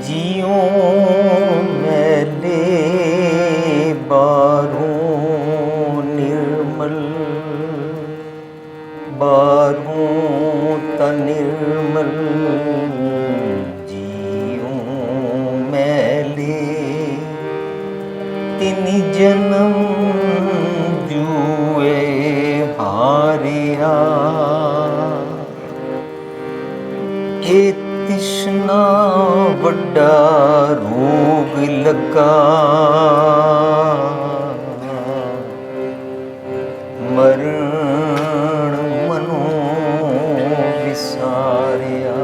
जियो मैले बारूं निर्मल बारूं तनिर्मल जियो मैले तीन जन्म जुए हारिया ए तृष्णा बड़ा रोग लगा मरण मनो विसारिया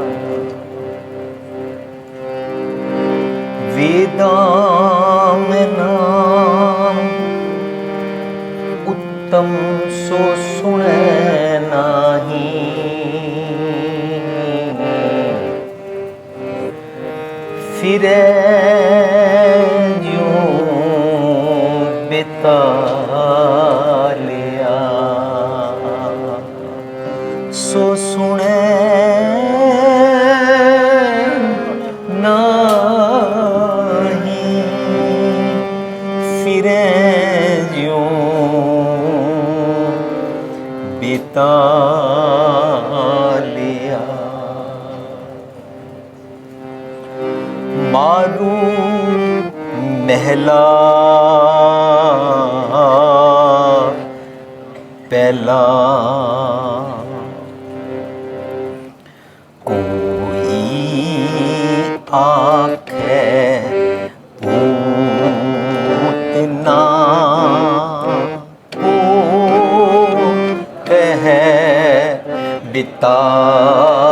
वेदा में नाम उत्तम सो सुने नाही फिरे यूं बिता लिया सो सुने नाही फिरे यूं बिता लिया मारू महला पहला कोई आखे पूतना को कहे बिताला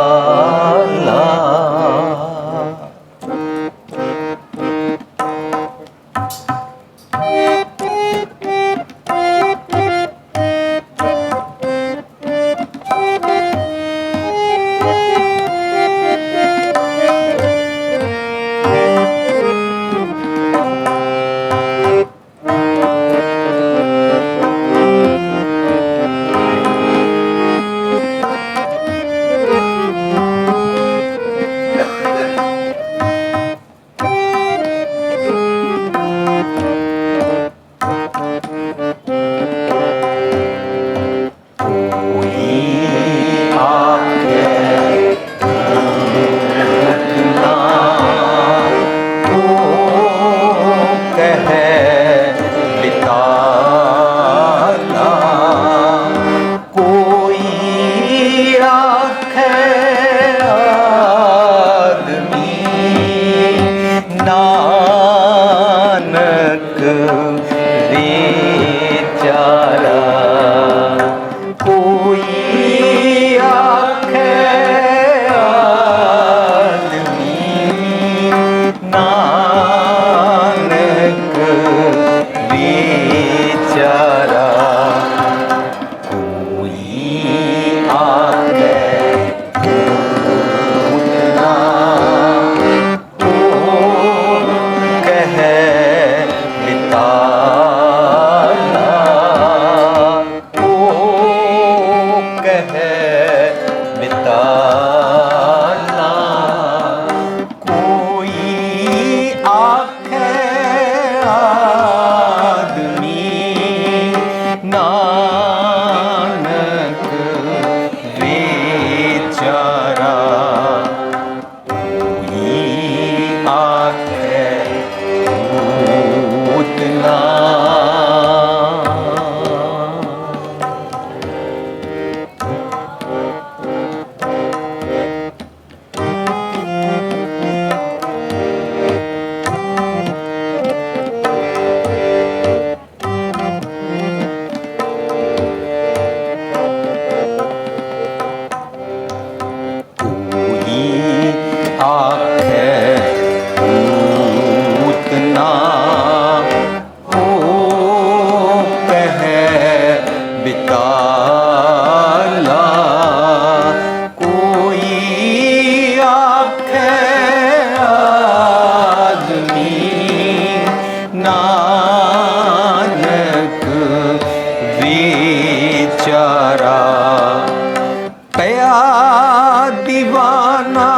दीवाना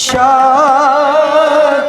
शाद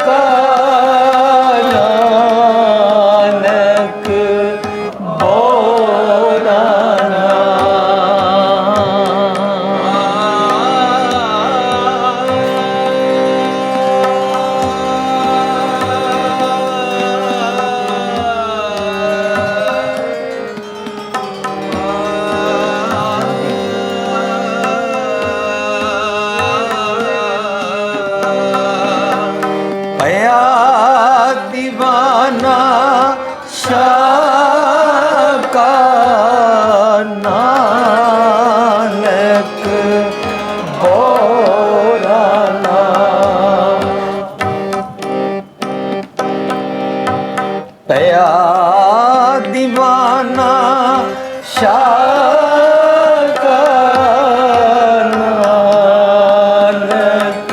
बोराना तया दीवाना शाह नानक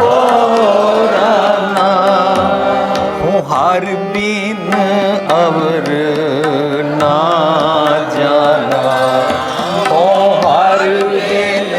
बोराना हूँ हर बिन अवर ना जाना हूँ हर बिन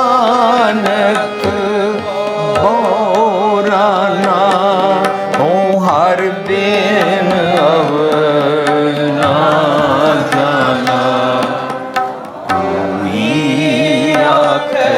ਨਾਨਕ ਬੋਰਾ ਨਾ ਹੂੰ ਹਰ ਬਿਨ ਅਵਰ ਨਾ ਜਾਣਾ ਕੋਈ ਆਖੇ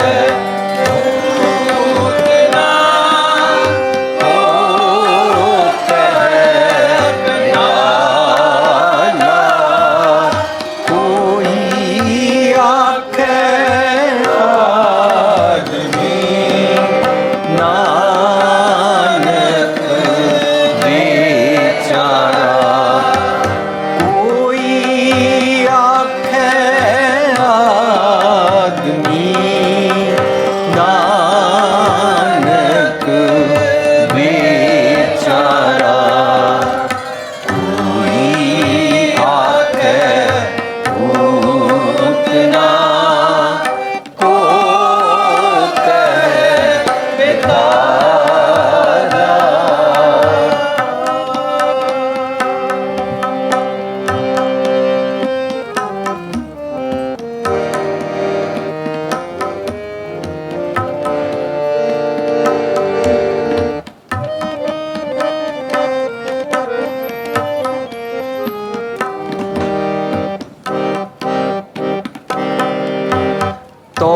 तो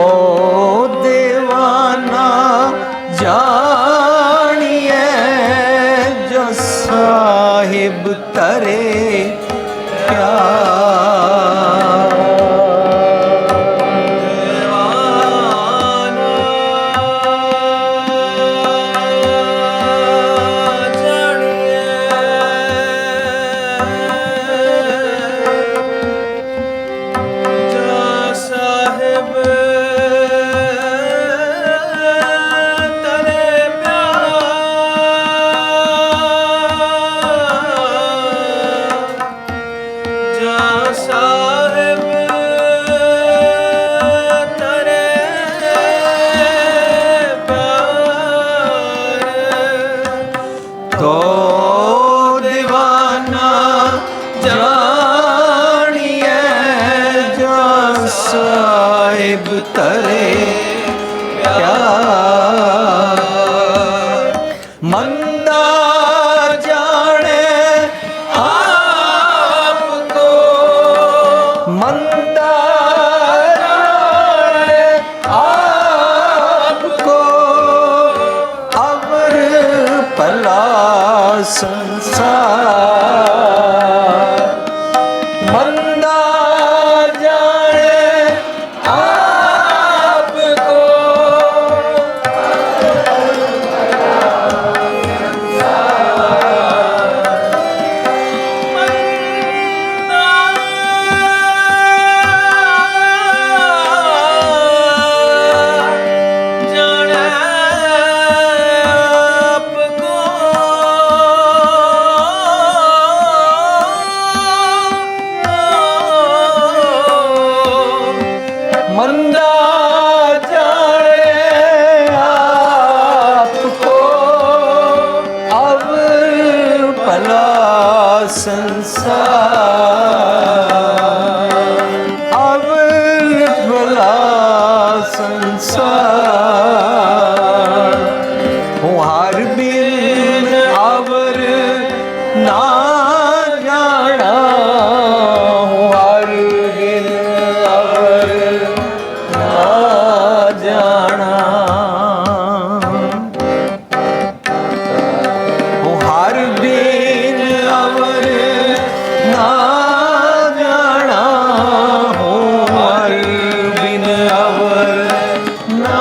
दीवाना जानिए जो साहिब तरे तो दीवाना जानिए जो साहिब तरे प्यार मंदा जाने आपको मंदा जाने आपको अवर भला संसार मंदा जाने आपको मंदा जाने आपको अब भला संसार अब भला संसार हूँ हर बिन अवर ना जाना हूँ हर बिन अवर जाना हूँ हर बिन अवर ना जाना हूँ हर बिन अवर ना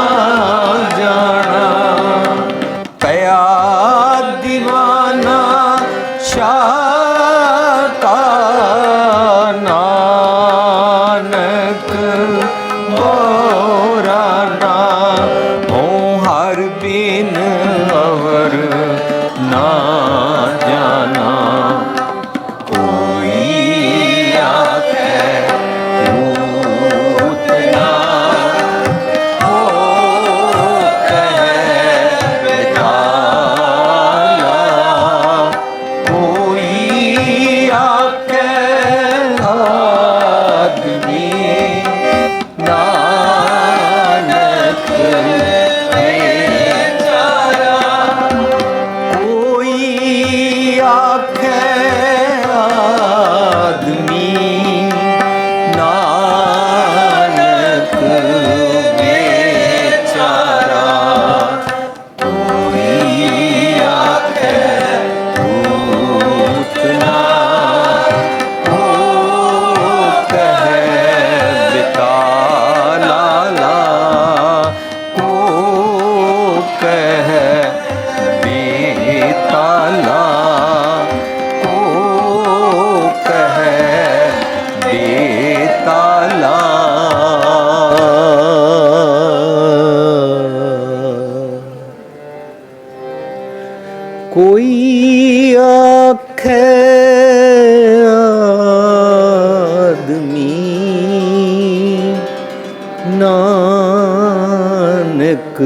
ਨਾਨਕ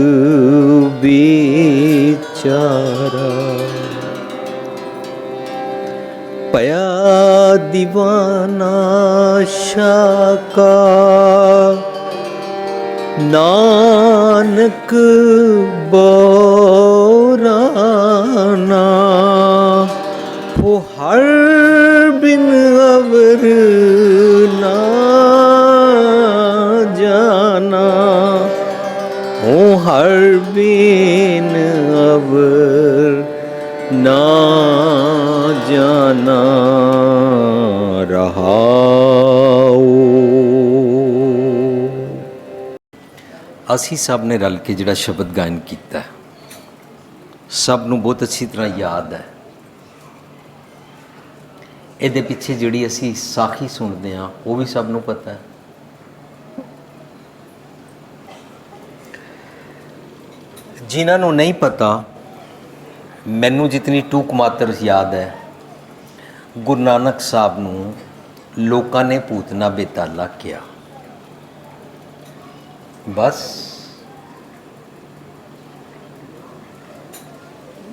ਵਿਚਾਰਾ। ਭਇਆ ਦੀਵਾਨਾ ਸ਼ਾਕਾ ਨਾਨਕ ਬੋਰਾਨਾ। ਹੋ ਹਰ ਬਿਨ ਅਵਰ ਨਾ ਜਾਨਾ। ਹੋ ਹਰ ਬਿਨ ਅਵਰ ਨਾ ਜਾਨਾ ਰਹਾਉ। ਅਸੀਂ ਸਭ ਨੇ ਰਲ ਕੇ ਜਿਹੜਾ ਸ਼ਬਦ ਗਾਇਨ ਕੀਤਾ ਸਭ ਨੂੰ ਬਹੁਤ ਅੱਛੀ ਤਰ੍ਹਾਂ ਯਾਦ ਹੈ। ਇਹਦੇ ਪਿੱਛੇ ਜਿਹੜੀ ਅਸੀਂ ਸਾਖੀ ਸੁਣਦੇ ਹਾਂ ਉਹ ਵੀ ਸਭ ਨੂੰ ਪਤਾ ਹੈ। ਜਿਨ੍ਹਾਂ ਨੂੰ ਨਹੀਂ ਪਤਾ, ਮੈਨੂੰ ਜਿਤਨੀ ਟੂਕ ਮਾਤਰ ਯਾਦ ਹੈ, ਗੁਰੂ ਨਾਨਕ ਸਾਹਿਬ ਨੂੰ ਲੋਕਾਂ ਨੇ ਭੂਤਨਾ ਬੇਤਾਲਾ ਕਿਹਾ। ਬਸ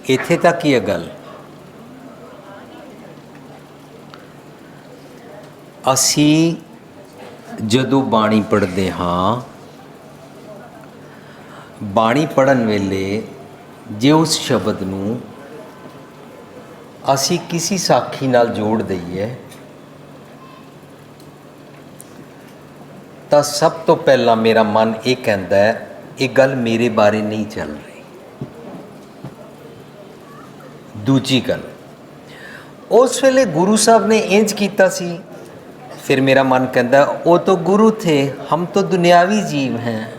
ਇੱਥੇ ਤੱਕ ਹੀ ਹੈ ਗੱਲ। ਅਸੀਂ ਜਦੋਂ ਬਾਣੀ ਪੜ੍ਹਦੇ ਹਾਂ, ਬਾਣੀ ਪੜ੍ਹਨ ਵੇਲੇ ਜੇ ਉਸ ਸ਼ਬਦ ਨੂੰ ਅਸੀਂ ਕਿਸੇ ਸਾਖੀ ਨਾਲ ਜੋੜ ਦਈਏ ਤਾਂ ਸਭ ਤੋਂ ਪਹਿਲਾਂ ਮੇਰਾ ਮਨ ਇਹ ਕਹਿੰਦਾ ਹੈ ਇਹ ਗੱਲ ਮੇਰੇ ਬਾਰੇ ਨਹੀਂ ਚੱਲ ਰਹੀ। ਦੂਜੀ ਗੱਲ, ਉਸ ਵੇਲੇ ਗੁਰੂ ਸਾਹਿਬ ਨੇ ਇੰਜ ਕੀਤਾ ਸੀ, ਫਿਰ ਮੇਰਾ ਮਨ ਕਹਿੰਦਾ ਉਹ ਤਾਂ ਗੁਰੂ ਥੇ, ਹਮ ਤਾਂ ਦੁਨਿਆਵੀ ਜੀਵ ਹੈ,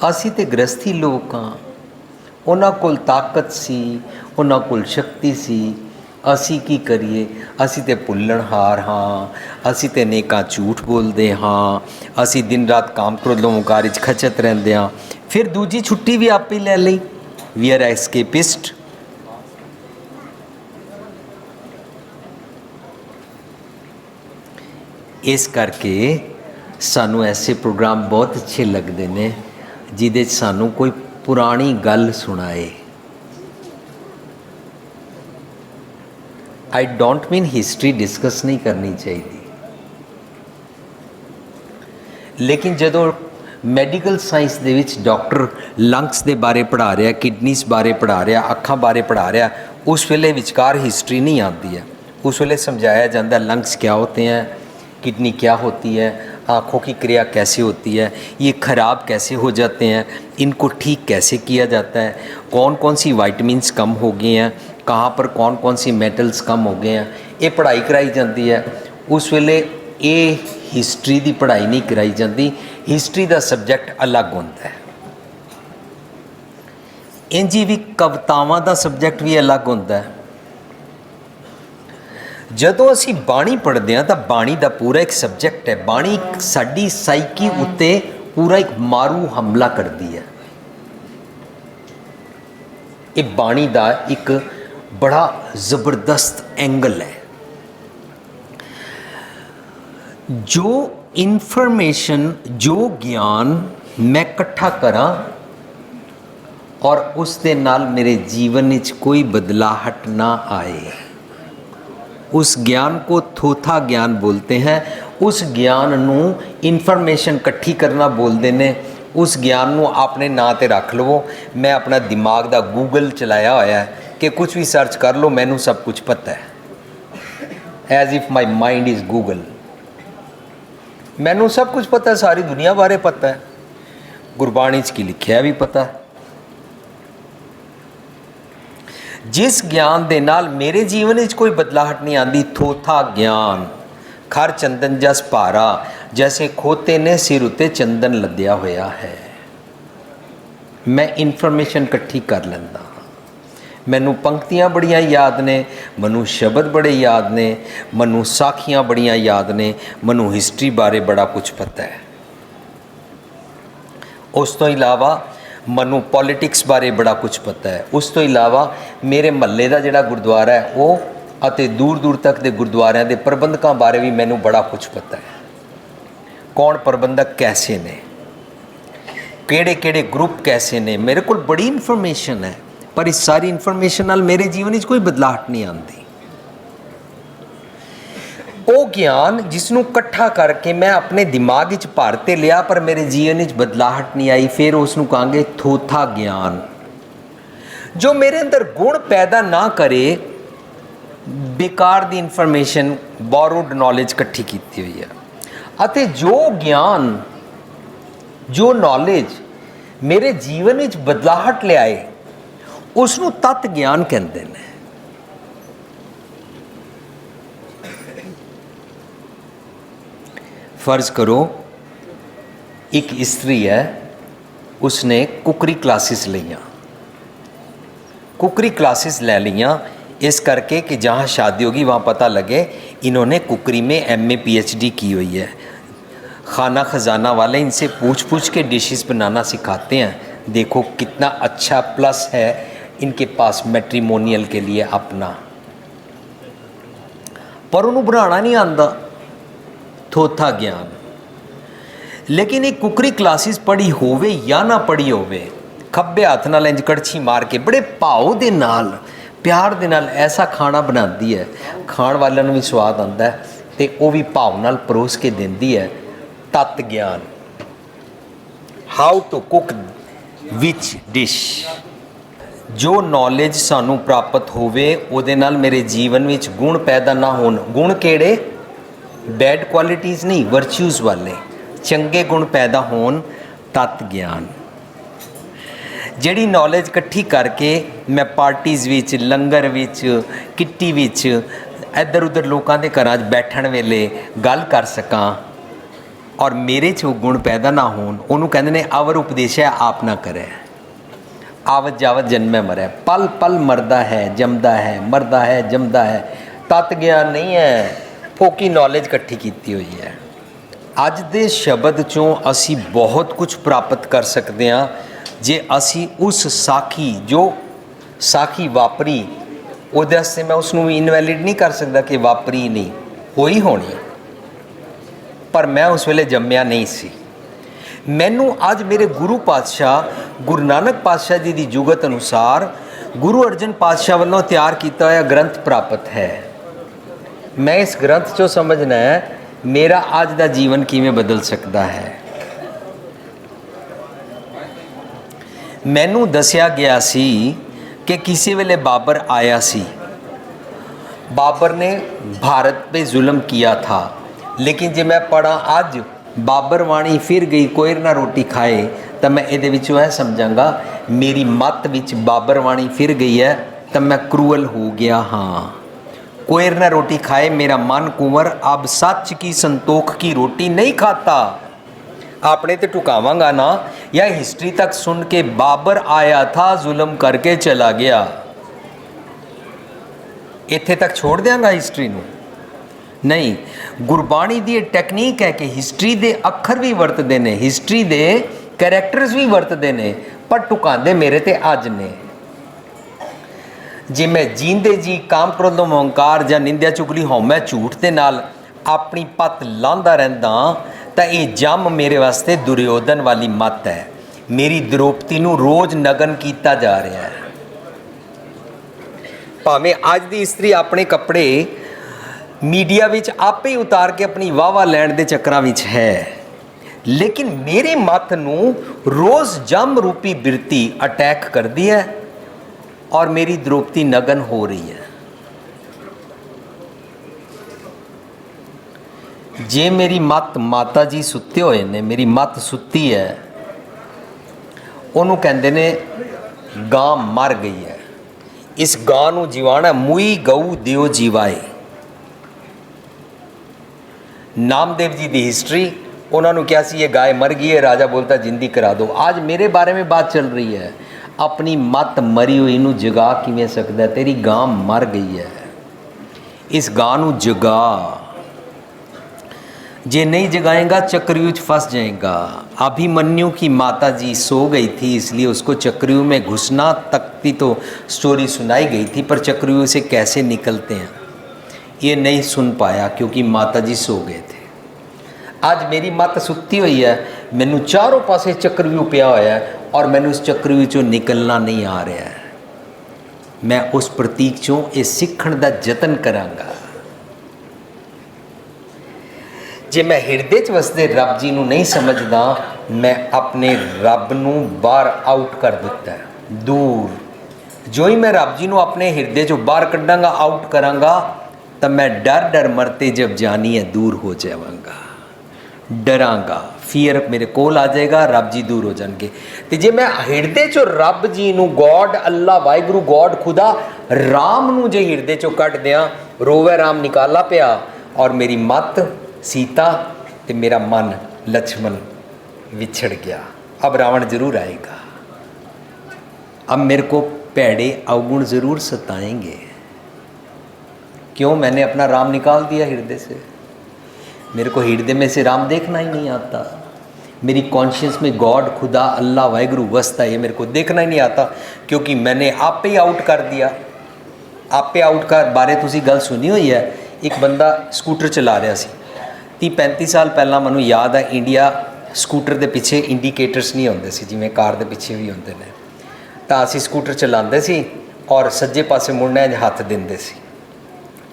ਅਸੀਂ ਤਾਂ ਗ੍ਰਸਥੀ ਲੋਕ ਹਾਂ। ਉਹਨਾਂ ਕੋਲ ਤਾਕਤ ਸੀ, ਉਹਨਾਂ ਕੋਲ ਸ਼ਕਤੀ ਸੀ, ਅਸੀਂ ਕੀ ਕਰੀਏ? ਅਸੀਂ ਤਾਂ ਭੁੱਲਣਹਾਰ ਹਾਂ, ਅਸੀਂ ਤਾਂ ਨੇਕਾਂ ਝੂਠ ਬੋਲਦੇ ਹਾਂ, ਅਸੀਂ ਦਿਨ ਰਾਤ ਕਾਮ ਕ੍ਰੋਧ ਹੰਕਾਰ ਵਿੱਚ ਖਚਤ ਰਹਿੰਦੇ ਹਾਂ। ਫਿਰ ਦੂਜੀ ਛੁੱਟੀ ਵੀ ਆਪੇ ਲੈ ਲਈ, ਵੀ ਆਰ ਐਸਕੇਪਿਸਟ। ਇਸ ਕਰਕੇ ਸਾਨੂੰ ਐਸੇ ਪ੍ਰੋਗਰਾਮ ਬਹੁਤ ਅੱਛੇ ਲੱਗਦੇ ਨੇ ਜਿਹਦੇ 'ਚ ਸਾਨੂੰ ਕੋਈ ਪੁਰਾਣੀ ਗੱਲ ਸੁਣਾਏ। I don't mean history discuss ਨਹੀਂ ਕਰਨੀ ਚਾਹੀਦੀ, ਲੇਕਿਨ ਜਦੋਂ ਮੈਡੀਕਲ ਸਾਇੰਸ ਦੇ ਵਿੱਚ ਡਾਕਟਰ ਲੰਗਸ ਦੇ ਬਾਰੇ ਪੜ੍ਹਾ ਰਿਹਾ, ਕਿਡਨੀਜ਼ ਬਾਰੇ ਪੜ੍ਹਾ ਰਿਹਾ, ਅੱਖਾਂ ਬਾਰੇ ਪੜ੍ਹਾ ਰਿਹਾ, ਉਸ ਵੇਲੇ ਵਿਚਕਾਰ ਹਿਸਟਰੀ ਨਹੀਂ ਆती है। उस वेले समझाया जाता है लंग्स क्या होते हैं, किडनी क्या होती है, आँखों की क्रिया कैसे होती है, ये ख़राब कैसे हो जाते हैं, इनको ठीक कैसे किया जाता है, कौन कौन सी वाइटमिन्स कम हो गई हैं, कहाँ पर कौन कौन सी मेटल्स कम हो गए हैं, ये पढ़ाई कराई जाती है। उस वेले ये हिस्टरी की पढ़ाई नहीं कराई जाती, हिस्टरी का सबजैक्ट अलग होता है। इंज ही भी कवितावां का सबजैक्ट भी अलग होता है। ਜਦੋਂ ਅਸੀਂ ਬਾਣੀ ਪੜ੍ਹਦੇ ਹਾਂ ਤਾਂ ਬਾਣੀ ਦਾ ਪੂਰਾ ਇੱਕ ਸਬਜੈਕਟ ਹੈ। ਬਾਣੀ ਸਾਡੀ ਸਾਈਕੀ ਉੱਤੇ ਪੂਰਾ ਇੱਕ ਮਾਰੂ ਹਮਲਾ ਕਰਦੀ ਹੈ। ਇਹ ਬਾਣੀ ਦਾ ਇੱਕ ਬੜਾ ਜ਼ਬਰਦਸਤ ਐਂਗਲ ਹੈ। ਜੋ ਇਨਫੋਰਮੇਸ਼ਨ, ਜੋ ਗਿਆਨ ਮੈਂ ਇਕੱਠਾ ਕਰਾਂ ਔਰ ਉਸ ਦੇ ਨਾਲ ਮੇਰੇ ਜੀਵਨ ਵਿੱਚ ਕੋਈ ਬਦਲਾਹਟ ਨਾ ਆਏ, उस ज्ञान को थोथा ज्ञान बोलते हैं। उस ज्ञान नू इन्फॉर्मेशन इकट्ठी करना बोलते हैं। उस ज्ञान नू अपने नाँ ते रख लवो। मैं अपना दिमाग दा गूगल चलाया होया है कि कुछ भी सर्च कर लो, मैनू सब कुछ पता है। As if my mind is Google. मैनू सब कुछ पता है, सारी दुनिया बारे पता है, गुरबाणी च की लिखिया भी पता है। जिस ज्ञान दे नाल मेरे जीवन में कोई बदलाहट नहीं आती, थोथा ज्ञान, खर चंदन जस भारा, जैसे खोते ने सिर उत्ते चंदन लद्या होया है। मैं इन्फॉर्मेशन इकट्ठी कर लैंदा, मैनू पंक्तियां बड़ियां याद ने, मैनू शब्द बड़े याद ने, मैनू साखियां बड़ियां याद ने, मैनू हिस्टरी बारे बड़ा कुछ पता है। उस तो इलावा ਮੈਨੂੰ ਪੋਲੀਟਿਕਸ ਬਾਰੇ ਬੜਾ ਕੁਝ ਪਤਾ ਹੈ। ਉਸ ਤੋਂ ਇਲਾਵਾ ਮੇਰੇ ਮਹੱਲੇ ਦਾ ਜਿਹੜਾ ਗੁਰਦੁਆਰਾ ਹੈ ਉਹ ਅਤੇ ਦੂਰ ਦੂਰ ਤੱਕ ਦੇ ਗੁਰਦੁਆਰਿਆਂ ਦੇ ਪ੍ਰਬੰਧਕਾਂ ਬਾਰੇ ਵੀ ਮੈਨੂੰ ਬੜਾ ਕੁਝ ਪਤਾ ਹੈ। ਕੌਣ ਪ੍ਰਬੰਧਕ ਕੈਸੇ ਨੇ, ਕਿਹੜੇ ਕਿਹੜੇ ਗਰੁੱਪ कैसे ने, मेरे को बड़ी इन्फॉर्मेशन है, पर इस सारी इन्फॉर्मेशन नाल मेरे जीवन में कोई बदलाहट नहीं आती। वो ज्ञान जिसनों इकट्ठा करके मैं अपने दिमाग च भर ते लिया पर मेरे जीवन में बदलाहट नहीं आई, फिर उसनों कहांगे थोथा ज्ञान। जो मेरे अंदर गुण पैदा ना करे, बेकार दी इन्फॉर्मेशन, बोरोड नॉलेज इकट्ठी की हुई है। अते जो ज्ञान, जो नॉलेज मेरे जीवन में बदलाहट ले आए, उसनों तत्त ज्ञान कहते हैं। फर्ज करो एक स्त्री है, उसने कुकरी क्लासेस लिया। कुकरी क्लासेस ले लिया इस करके कि जहाँ शादी होगी वहाँ पता लगे इन्होंने कुकरी में MA PhD की हुई है। खाना खजाना वाले इनसे पूछ पूछ के डिशेस बनाना सिखाते हैं। देखो कितना अच्छा प्लस है इनके पास मैट्रिमोनियल के लिए अपना, पर उन्होंने बनाना नहीं आता, थोथा ज्ञान। लेकिन एक कुकरी क्लासेस पढ़ी होवे या ना पढ़ी होवे, खब्बे हाथ नाल इंज कड़छी मार के बड़े भाव दे नाल, प्यार दे नाल ऐसा खाना बनाती है, खाण वालिਆਂ ਨੂੰ भी स्वाद आता है तो वह भी भाव नाल परोस के देंदी है। तत्त ज्ञान, how to cook which dish. जो नॉलेज सानू प्राप्त होवे उहदे नाल मेरे जीवन में गुण पैदा ना होण। गुण केड़े? बैड क्वालिटीज़ नहीं, वर्च्यूज़ वाले चंगे गुण पैदा होण, तत्त ज्ञान। जिहड़ी नॉलेज इकट्ठी करके मैं पार्टीज़ विच, लंगर विच, किट्टी विच, इधर उधर लोगों के घर बैठण वेले गल कर सकां और मेरे च गुण पैदा ना होण, उन्होंने कहते हैं अवर उपदेश है आप ना करे। आवत जावत जन्मे मरे, पल पल मरदा है जमदा है, मरदा है जमदा है। तत्त ज्ञान नहीं है, फोकी नॉलेज इकट्ठी की हुई है। अज दे शब्द चों असी बहुत कुछ प्राप्त कर सकते हैं जे असी उस साखी, जो साखी वापरी, उहदे वास्ते मैं उसनूं इनवैलिड नहीं कर सकता कि वापरी नहीं होई होनी, पर मैं उस वेले जम्मिया नहीं सी। मैनू अज मेरे गुरु पातशाह गुरु नानक पातशाह जी की जुगत अनुसार गुरु अर्जन पातशाह वालों तैयार किया हुआ ग्रंथ प्राप्त है। मैं इस ग्रंथ चो समझना है मेरा अज का जीवन किवें बदल सकता है। मैनू दसिया गया सी कि किसी वेले बाबर आया सी, बाबर ने भारत पे जुल्म किया था, लेकिन जे मैं पढ़ा अज बाबर वाणी फिर गई कोयर ना रोटी खाए, तो मैं ये विचों यह समझांगा मेरी मत विच बाबर वाणी फिर गई है, तो मैं क्रूअल हो गया। हाँ, कोयर ना रोटी खाए मेरा मन कुंवर, अब सच की संतोख की रोटी नहीं खाता। आपने तो टुकावांगा ना, या हिस्ट्री तक सुन के बाबर आया था जुल्म करके चला गया, इत्थे तक छोड़ देंगा हिस्ट्री नूं? नहीं। गुरबाणी दी टैक्नीक है कि हिस्ट्री दे अखर भी वरतदे ने, हिस्ट्री दे कैरेक्टर्स भी वरतदे ने, पर टुकांदे मेरे ते अज ने। जे मैं जींदे जी काम क्रोध अहंकार या निंदिया चुगली हौमै झूठ दे नाल अपनी पत लांदा रहिंदा तो ये जम मेरे वास्ते दुर्योधन वाली मत है। मेरी द्रौपदी नूं रोज़ नगन किया जा रहा है। भावें अज दी स्त्री अपने कपड़े मीडिया विच आपे ही उतार के अपनी वाहवा लैण दे चक्करां विच है, लेकिन मेरी मत नूं रोज़ जम रूपी बिरती अटैक करती है और मेरी द्रौपदी नगन हो रही है। जे मेरी मत माता जी सुत्ते हुए ने, मेरी मत सुत्ती है, उन्होंने कहते ने गां मर गई है, इस गां नूं जीवाना, मुई गऊ दियो जीवाए। नामदेव जी की हिस्ट्री, उन्होंने क्या सी ये गाय मर गई है, राजा बोलता जिंदी करा दो। आज मेरे बारे में बात चल रही है, अपनी मत मरी हुई नूं जगा किवें सकदा है? तेरी गां मर गई है, इस गां नूं जगा। जे नहीं जगाएगा चक्रव्यूह फंस जाएगा। अभिमन्यु की माता जी सो गई थी, इसलिए उसको चक्रव्यूह में घुसना तक की तो स्टोरी सुनाई गई थी, पर चक्रव्यूह से कैसे निकलते हैं ये नहीं सुन पाया क्योंकि माता जी सो गए थे। आज मेरी मत सुती हुई है, मैनू चारों पासे चक्रव्यूह पिया होया है और मैनू उस चक्रव्यूह चों निकलना नहीं आ रहा है। मैं उस प्रतीक चों ये सीखण दा यतन करांगा। जे मैं हिरदे च वसदे रब जी नू नहीं समझदा, मैं अपने रब नू बाहर आउट कर दिता है, दूर। जो ही मैं रब जी नू अपने हिरदे चों बाहर कड्डांगा, आउट करांगा, तब मैं डर डर मरते जब जानी है दूर हो जावांगा। डरांगा, फियर मेरे कोल आ जाएगा, रब जी दूर हो जाएंगे। तो जे मैं हिरदे चो रब जी नू, गॉड अल्लाह वाहिगुरू गॉड खुदा राम नू जे हिरदे चो कट दियाँ, रोवे राम निकाला पिया और मेरी मत सीता ते मेरा मन लक्ष्मण विछड़ गया। अब रावण जरूर आएगा, अब मेरे को पैड़े अवगुण जरूर सताएंगे। क्यों? मैंने अपना राम निकाल दिया हृदय से। मेरे को हृदय में से राम देखना ही नहीं आता। मेरी कॉन्शियस में गॉड खुदा अल्लाह वाहिगुरू वसता है, ये मेरे को देखना ही नहीं आता, क्योंकि मैंने आप पे ही आउट कर दिया। आप पे आउट कर बारे तुसी गल सुनी हुई है। एक बंदा स्कूटर चला रहा सी 30-35 साल पहला, मैनू याद है, इंडिया स्कूटर के पिछे इंडीकेटर्स नहीं होंदे सी, जिवें कार के पिछे भी होंदे ने। तां असीं स्कूटर चलाते सी और सज्जे पासे मुड़ना इंज हथ देंदे सी।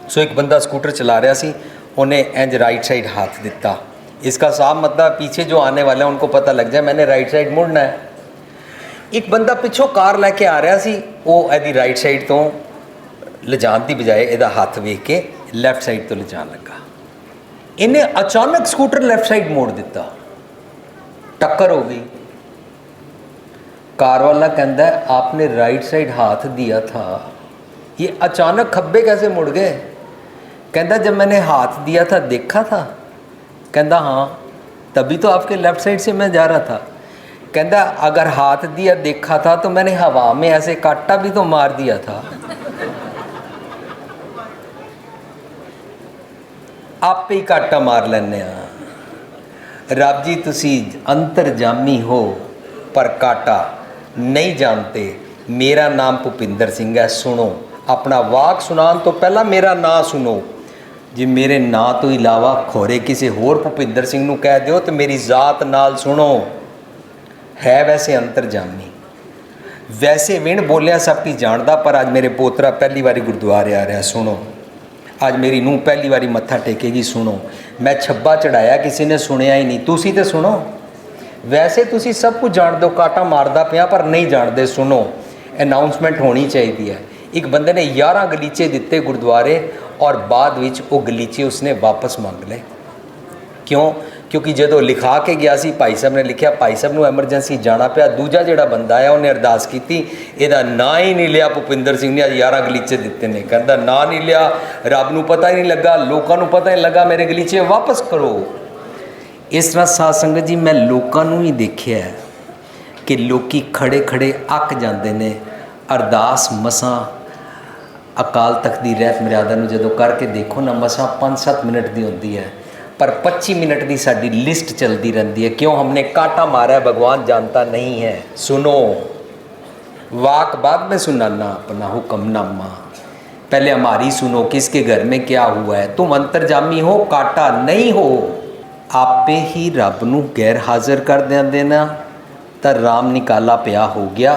सो एक बंदा स्कूटर चला रहा सी, उन्हें इंज राइट साइड हाथ दिता। इसका साफ मतलब पीछे जो आने वाले हैं उनको पता लग जाए मैंने राइट साइड मुड़ना है। एक बंदा पिछों कार लैके आ रहा सी, वो यदि राइट साइड तो लिजान की बजाय यदा हाथ वेख के लैफ्ट साइड तो लिजान लगा। इन्हें अचानक स्कूटर लैफ्ट साइड मोड़ दिता, टक्कर हो गई। कार वाला कहता है आपने राइट साइड हाथ दिया था, ये अचानक खब्बे कैसे मुड़ गए? कहता जब मैंने हाथ दिया था देखा था। कहता हाँ, तभी तो आपके लेफ्ट साइड से मैं जा रहा था। कहता अगर हाथ दिया देखा था तो मैंने हवा में ऐसे काटा भी तो मार दिया था। आप पे ही काटा मार लेने। रब जी तुसी अंतरजामी हो पर काटा नहीं जानते। मेरा नाम भुपिंदर सिंह है, सुनो। अपना वाक सुनान तो पहला मेरा नाम सुनो। जे मेरे नां तो इलावा खोरे किसी होर भुपिंदर सिंह नूं कह दिओ तो मेरी जात नाल सुनो। है वैसे अंतरजामी, वैसे विण बोलिया सब की जानदा, पर अज मेरे पोतरा पहली बारी गुरुद्वारे आ रहा, सुनो। अज मेरी नूं पहली बारी मत्था टेकेगी, सुनो। मैं छब्बा चढ़ाया किसी ने सुनिया ही नहीं, तुसी तो सुनो। वैसे तुसी सब कुछ जान दो, काटा मारदा पिया पर नहीं जानते, सुनो। अनाउंसमेंट होनी चाहिए है। एक बंदे ने 11 गलीचे दिते गुरुद्वारे और बाद विच वो गलीचे उसने वापस मंग ले। क्यों? क्योंकि जो लिखा के गया सी, भाई साहब ने लिखा, भाई साहब नूं एमरजेंसी जाना पिया। दूजा जिहड़ा बंदा आया उन्हें अरदास की, इहदा नां ही नहीं लिया भुपिंदर सिंह ने, अज 11 गलीचे दिते ने। कहता नां नहीं लिया, रब नूं पता ही नहीं लगा, लोगों नूं पता ही नहीं लगा, मेरे गलीचे वापस करो। इस तरह साध संगत जी मैं लोगों नूं ही देखिया है कि लोग खड़े खड़े अक जाते हैं। अरदास मसां अकाल तख्त दी रहत मर्यादा नूं जदों करके देखो ना, मसां 5-7 मिनट की होती है, पर 25 मिनट की साडी लिस्ट चलती रहती है। क्यों? हमने काटा मारा है, भगवान जानता नहीं है। सुनो, वाक बाद में सुनाना अपना हुक्मनामा, पहले हमारी सुनो, किसके घर में क्या हुआ है। तुम अंतर्जामी हो, काटा नहीं हो। आपे ही रब नूं गैर हाजिर कर देना तो राम निकाला पिया हो गया,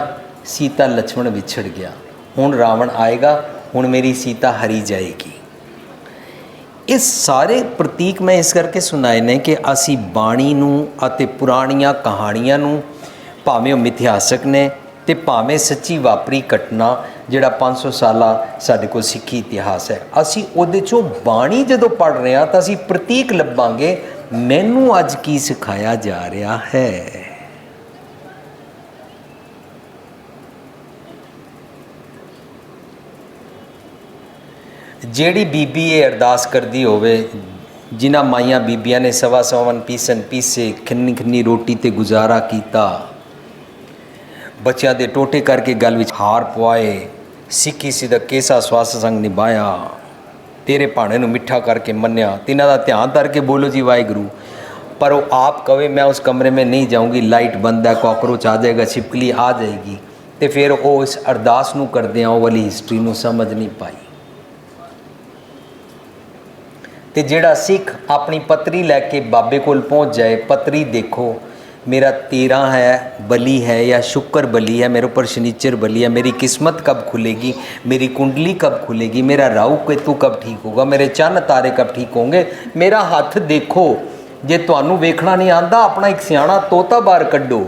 सीता लक्ष्मण विछड़ गया। हुण रावण आएगा, हुण मेरी सीता हरी जाएगी। इस सारे प्रतीक मैं इस करके सुनाए ने कि असी बाणी नूं अते पुराणियां कहानियां नूं, भावें वो मिथिहासक ने ते भावें सच्ची वापरी घटना जिहड़ा 500 साला साडे कोल सिੱਖੀ इतिहास है, असी उहदे चों बाणी जदों पढ़ रहे हां तां असी प्रतीक लभांगे मैनूं अज की सिखाया जा रहा है। ਜਿਹੜੀ बीबी ये अरदास करती होवे, जिन्हां माइयां बीबियां ने 1.25 पीसन पीसे, खिन्नी खिन्नी रोटी ते गुजारा किया, बच्चों के टोटे करके गल विच हार पवाए, सिक्खी सिद्ध केसा स्वास संग निभाया, तेरे भाणे नूं मिठा करके मन्निया, तिन्हां दा ध्यान करके बोलो जी वाहिगुरू। पर वो आप कहे मैं उस कमरे में नहीं जाऊँगी, लाइट बंद है, कॉकरोच आ जाएगा, छिपकली आ जाएगी, तो फिर वो इस अरदास नूं करदे वो वाली हिस्टरी नूं समझ नहीं पाई। तो जिहड़ा सिख अपनी पत्री लैके बाबे कोल पहुँच जाए, पत्री देखो मेरा 13 है बली है या शुक्र बली है, मेरे ऊपर शनिचर बली है, मेरी किस्मत कब खुलेगी, मेरी कुंडली कब खुलेगी, मेरा राहु केतु कब ठीक होगा, मेरे चंद तारे कब ठीक होंगे। मेरा हथ देखो, जे तुहानू वेखना नहीं आंदा अपना एक सियाणा तोता बाहर कड्डो,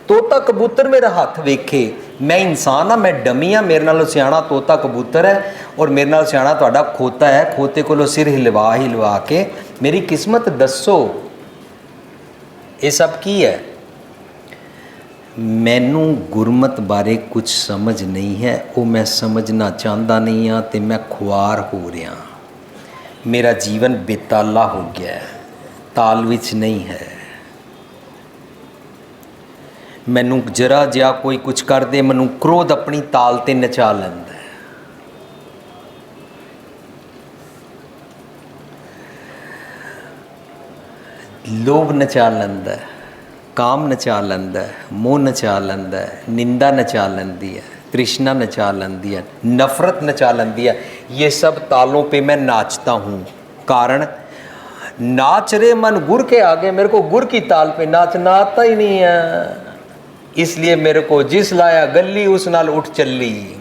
तोता कबूतर मेरा हथ वेखे। मैं इंसान हाँ, मैं डमी हाँ, मेरे नालों सियाणा तोता कबूतर है और मेरे नाल सियाणा तुहाडा खोता है। खोते कोलों सिर हिलवा के मेरी किस्मत दसो। ये सब की है। मैनू गुरमत बारे कुछ समझ नहीं है, वो मैं समझना चाहता नहीं हाँ, तो मैं खुआर हो रहा। मेरा जीवन बेताला हो गया है, ताल विच नहीं है। मैनू जरा जिहा कोई कुछ कर दे, मैनू क्रोध अपनी ताल ते नचा लैंदा है। लोभ नचा लैंदा है, काम नचा लैंदा है, मोह नचा लैंदा है, निंदा नचा लैंदी है, तृष्णा नचा लैंदी है, नफरत नचा लैंदी है। ये सब तालों पे मैं नाचता हूँ। कारण नाच रे मन गुर के आगे, मेरे को गुर की ताल पे नाचना आता ही नहीं है। इसलिए मेरे को जिस लाया गली उस नाल उठ चली।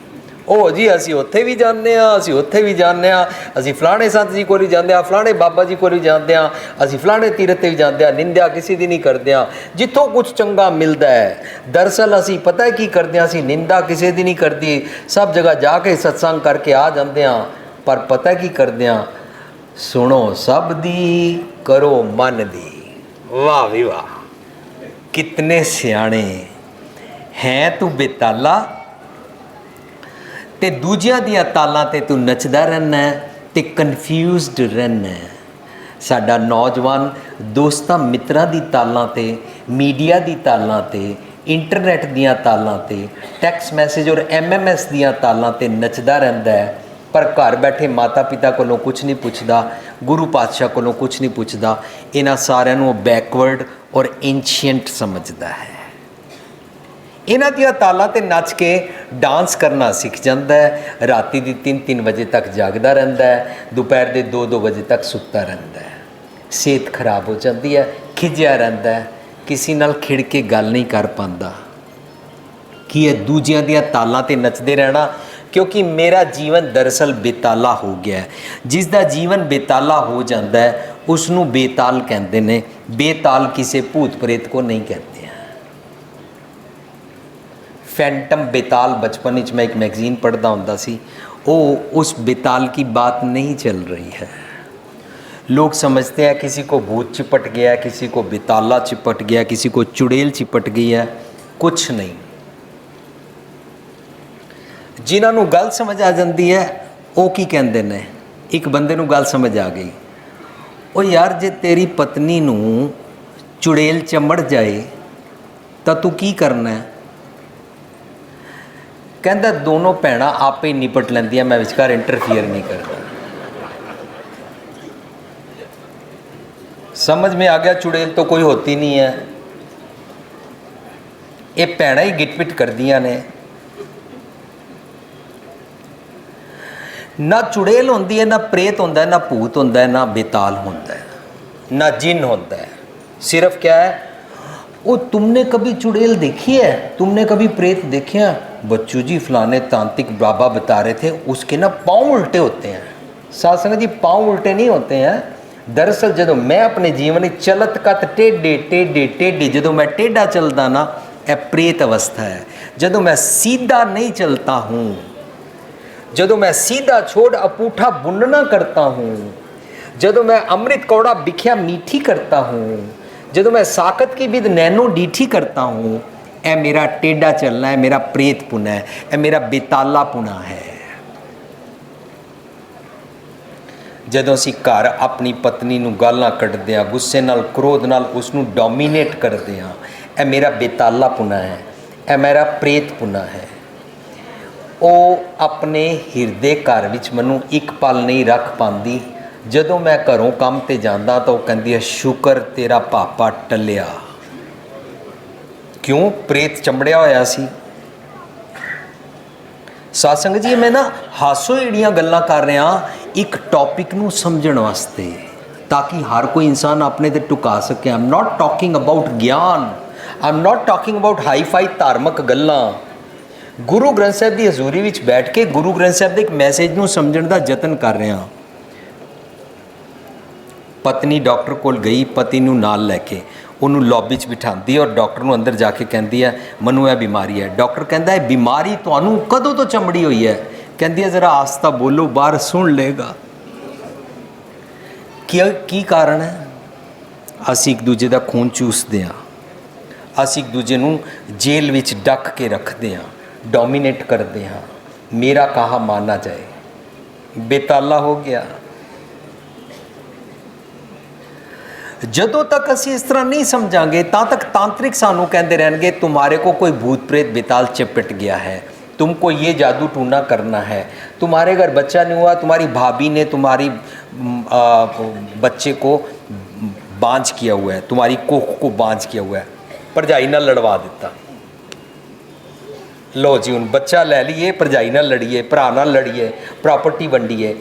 ओ जी असी उत्थे भी जाने, असी उत्थे भी जाने, असी फलाने संत जी को भी जाते, फलाने बाबा जी को भी जाते, असी फलाने तीरथ भी जाते, निंदा किसी दी नहीं करते। जितों कुछ चंगा मिलता है दरअसल असी पता है की करते, असी निंदा किसी दी नहीं करती। सब जगह जाके सत्संग करके आ जाते हैं, पर पता की करते, सुनो सब दी करो मन दी। वाह भी वाह, कितने सियाणे हैं तू बेताला, ते दूजियां दियां तालां ते तू नचदा रहना है ते कन्फ्यूज़ड रहना है। साडा नौजवान दोस्तां मित्रां दी तालां ते, मीडिया दी तालां ते, इंटरनेट दियां तालां ते, टैक्स मैसेज और MMS दियां तालां ते नचदा रहिंदा है, पर घर बैठे माता पिता कोलों कुछ नहीं पुछदा, गुरु पातशाह कोलों कुछ नहीं पुछदा। इन्हां सारिआं नूं बैकवर्ड और एंशियंट समझदा है। इन्हां दियां तालां ते नच के डांस करना सीख जाता है। राती दी 3-3 बजे तक जागदा रहिंदा है, दोपहर के 2-2 बजे तक सुत्ता रहिंदा है। सेहत खराब हो जाती है, खिजिया रहिंदा है, किसी नाल खिड़ के गल नहीं कर पांदा। कि है दूजियां दियां तालां ते नचदे रहना, क्योंकि मेरा जीवन दरअसल बेताला हो गया है। जिसका जीवन बेताला हो जाता है उसनू बेताल कहते हैं। बेताल किसी भूत प्रेत को नहीं कहते हैं। फैंटम बेताल, बचपन में मैं एक मैगजीन पढ़ता होंदा सी, वो उस बेताल की बात नहीं चल रही है। लोग समझते हैं किसी को भूत चिपट गया, किसी को बेताला चिपट गया, किसी को चुड़ैल चिपट गई है। कुछ नहीं। जिन्होंने गल समझ आ जाती है वो की कहते हैं। एक बंदे नूं गल समझ आ गई, ओ यार जे तेरी पत्नी नूं चुड़ैल चमड़ जाए तो तू की करना है? कहता दोनों भैणां आपे निपट लैंदियां, मैं विचकार इंटरफीयर नहीं करता। समझ में आ गया चुड़ैल तो कोई होती नहीं है, ये भैणां ही गिटपिट करदियां ने। ना चुड़ैल होंदी है, ना प्रेत होंदा है, ना भूत होंदा है, ना बेताल होंदा है, ना जिन होता है। सिर्फ क्या है, वो तुमने कभी चुड़ैल देखी है, तुमने कभी प्रेत देखे हैं? बच्चू जी फलाने तांत्रिक बाबा बता रहे थे उसके ना पाँव उल्टे होते हैं। साथ संगत जी पाँव उल्टे नहीं होते हैं। दरअसल जो मैं अपने जीवन में चलत कत टेढ़े टेढ़े टेढ़े, जो मैं टेढ़ा चलता ना, यह प्रेत अवस्था है। जो मैं सीधा नहीं चलता हूँ, जो मैं सीधा छोड़ अपूठा बुनना करता हूँ, जो मैं अमृत कौड़ा बिख्या मीठी करता हूँ, जो मैं साकत की विद नैनो डीठी करता हूँ, ए मेरा टेढ़ा चलना है, मेरा प्रेत पुना है, ए मेरा बेताला पुना है। जदों असीं घर अपनी पत्नी नूं गालां कढ़दे हां, गुस्से नाल क्रोध नाल उसनूं डोमीनेट करदे हां, ए मेरा बेताला पुना है, ए मेरा प्रेत पुना है। वो अपने हिरदे घर विच मैनूं एक पल नहीं रख पाती। जदों मैं घरों काम ते जांदा तो कहती है शुक्र तेरा पापा टलिया। क्यों? प्रेत चमड़िया होया सी। सत्संग जी मैं ना हासो एड़ियां गल्लां कर रहा एक टॉपिक नूं समझण वास्ते, ताकि हर कोई इंसान अपने ते टुका सके। I am not talking about ज्ञान, I am not talking about hi-fi धार्मिक गल्लां। गुरु ग्रंथ साहिब की हजूरी विच बैठ के गुरु ग्रंथ साहिब के एक मैसेज नूं समझण दा यतन कर रहे हाँ। पत्नी डॉक्टर कोल गई, पति नूं नाल लैके उन्होंने लॉबी च बिठाती है और डॉक्टर नूं अंदर जाके कहती है मनु यह बीमारी है। डॉक्टर कहता है बीमारी तुहानूं कदों तो चमड़ी हुई है? कहती है जरा आस्ता बोलो, बाहर सुन लेगा। की कारण है? असी एक दूजे का खून चूसते हाँ, असी एक दूजे नूं जेल विच डक के रखते हाँ, डोमीनेट करते हाँ, मेरा कहा माना जाए। बेताला हो गया। जदों तक असी इस तरह नहीं समझांगे ता तक तांत्रिक सानू कहते रहेंगे तुम्हारे को कोई भूत प्रेत बेताल चपट गया है, तुमको ये जादू टूना करना है, तुम्हारे घर बच्चा नहीं हुआ, तुम्हारी भाभी ने तुम्हारी बच्चे को बांझ किया हुआ है, तुम्हारी कोख को बांझ किया हुआ है, भरजाई नाल लड़वा दिता। लो जी हुण बच्चा लै लीए, भरजाई नाल लड़ीए, भरा नाल लड़ीए, प्रॉपर्टी वंडीए।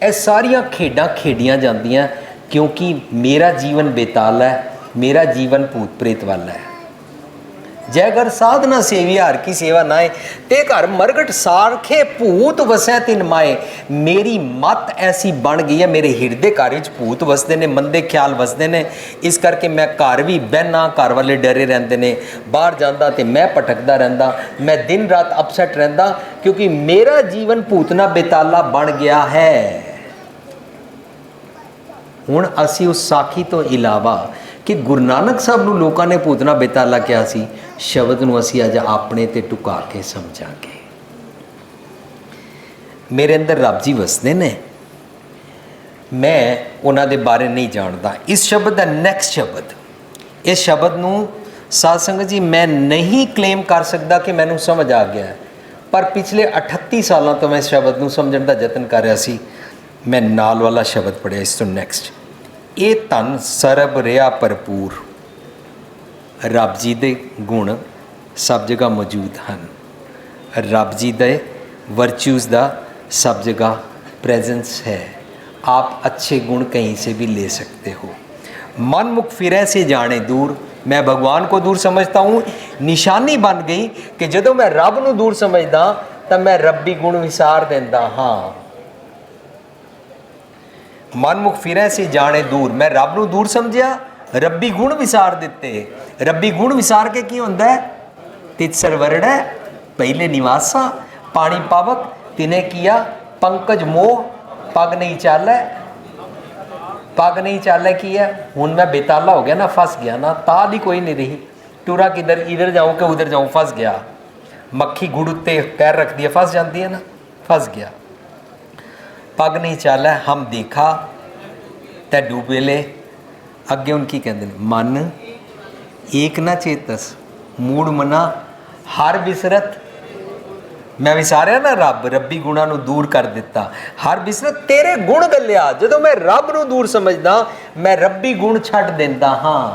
ये सारियां खेडां खेडियां जांदियां क्योंकि मेरा जीवन बेताल है, मेरा जीवन भूत प्रेत वाला है। जै घर साधना सेवी हर की सेवा नाए, ते घर मरगट सारखे भूत वसै तिन माए। मेरी मत ऐसी बन गई है, मेरे हिरदे घर विच भूत वसदे ने, मंदे ख्याल वसदे ने, इस करके मैं घर भी बहना, घर वाले डरे रहंदे ने, बाहर जांदा ते मैं भटकदा रहिंदा, मैं दिन रात अपसैट रहिंदा क्योंकि मेरा जीवन भूतना बेताला बन गया है। हुण असी उस साखी तो इलावा कि गुरु नानक साहब नूं लोकां ने भूतना बेताला कहा सी, शब्द नूं असी अज अपने ते टुका के समझांगे। मेरे अंदर रब जी वसदे ने, मैं उन्हां दे बारे नहीं जानता। इस शब्द दा नैक्सट शब्द, इस शब्द नूं साध संगत जी मैं नहीं क्लेम कर सकता कि मैनूं समझ आ गया है, पर पिछले 38 सालों तो मैं इस शब्द नूं समझण दा यतन कर रहा सी। मैं नाल वाला शब्द पढ़िया इस तो नैक्सट, ये धन सरब रिया भरपूर। रब जी दे गुण सब जगह मौजूद हैं, रब जी दे वर्च्यूज़ का सब जगह प्रेजेंस है। आप अच्छे गुण कहीं से भी ले सकते हो। मन मुख फिरे से जाने दूर, मैं भगवान को दूर समझता हूँ। निशानी बन गई कि जदों मैं रब नूं दूर समझदा तो मैं रब्बी गुण विसार देंदा हाँ। मन मुख फिरे से जाने दूर, मैं रब नूं दूर समझिया, रब्बी गुण विसार दिते। रब्बी गुण विसार के की होंदा है? तित सरवरड़ है पहले निवासा, पानी पावक तिने किया, पंकज मोह पग नहीं चालै, पग नहीं चालै की है। हुण मैं बेताला हो गया ना, फंस गया ना, ताल ही कोई नहीं रही, टुरा किधर, इधर जाऊँ कि उधर जाऊँ, फंस गया। मक्खी गुड़ उत्ते पैर रख दिया, फंस जाती है ना, फंस गया। पग नहीं चालै हम देखा ते डूबेले। अगे उनकी कहते हैं मन एक ना चेतस, मूड मना हर बिसरत। मैं विसारिया ना रब, रब्बी गुणा नूं दूर कर दिता, हर बिसरत तेरे गुण गलिया। जदों मैं रब नूं दूर समझदा मैं रब्बी गुण छड्ड दिंदा हाँ।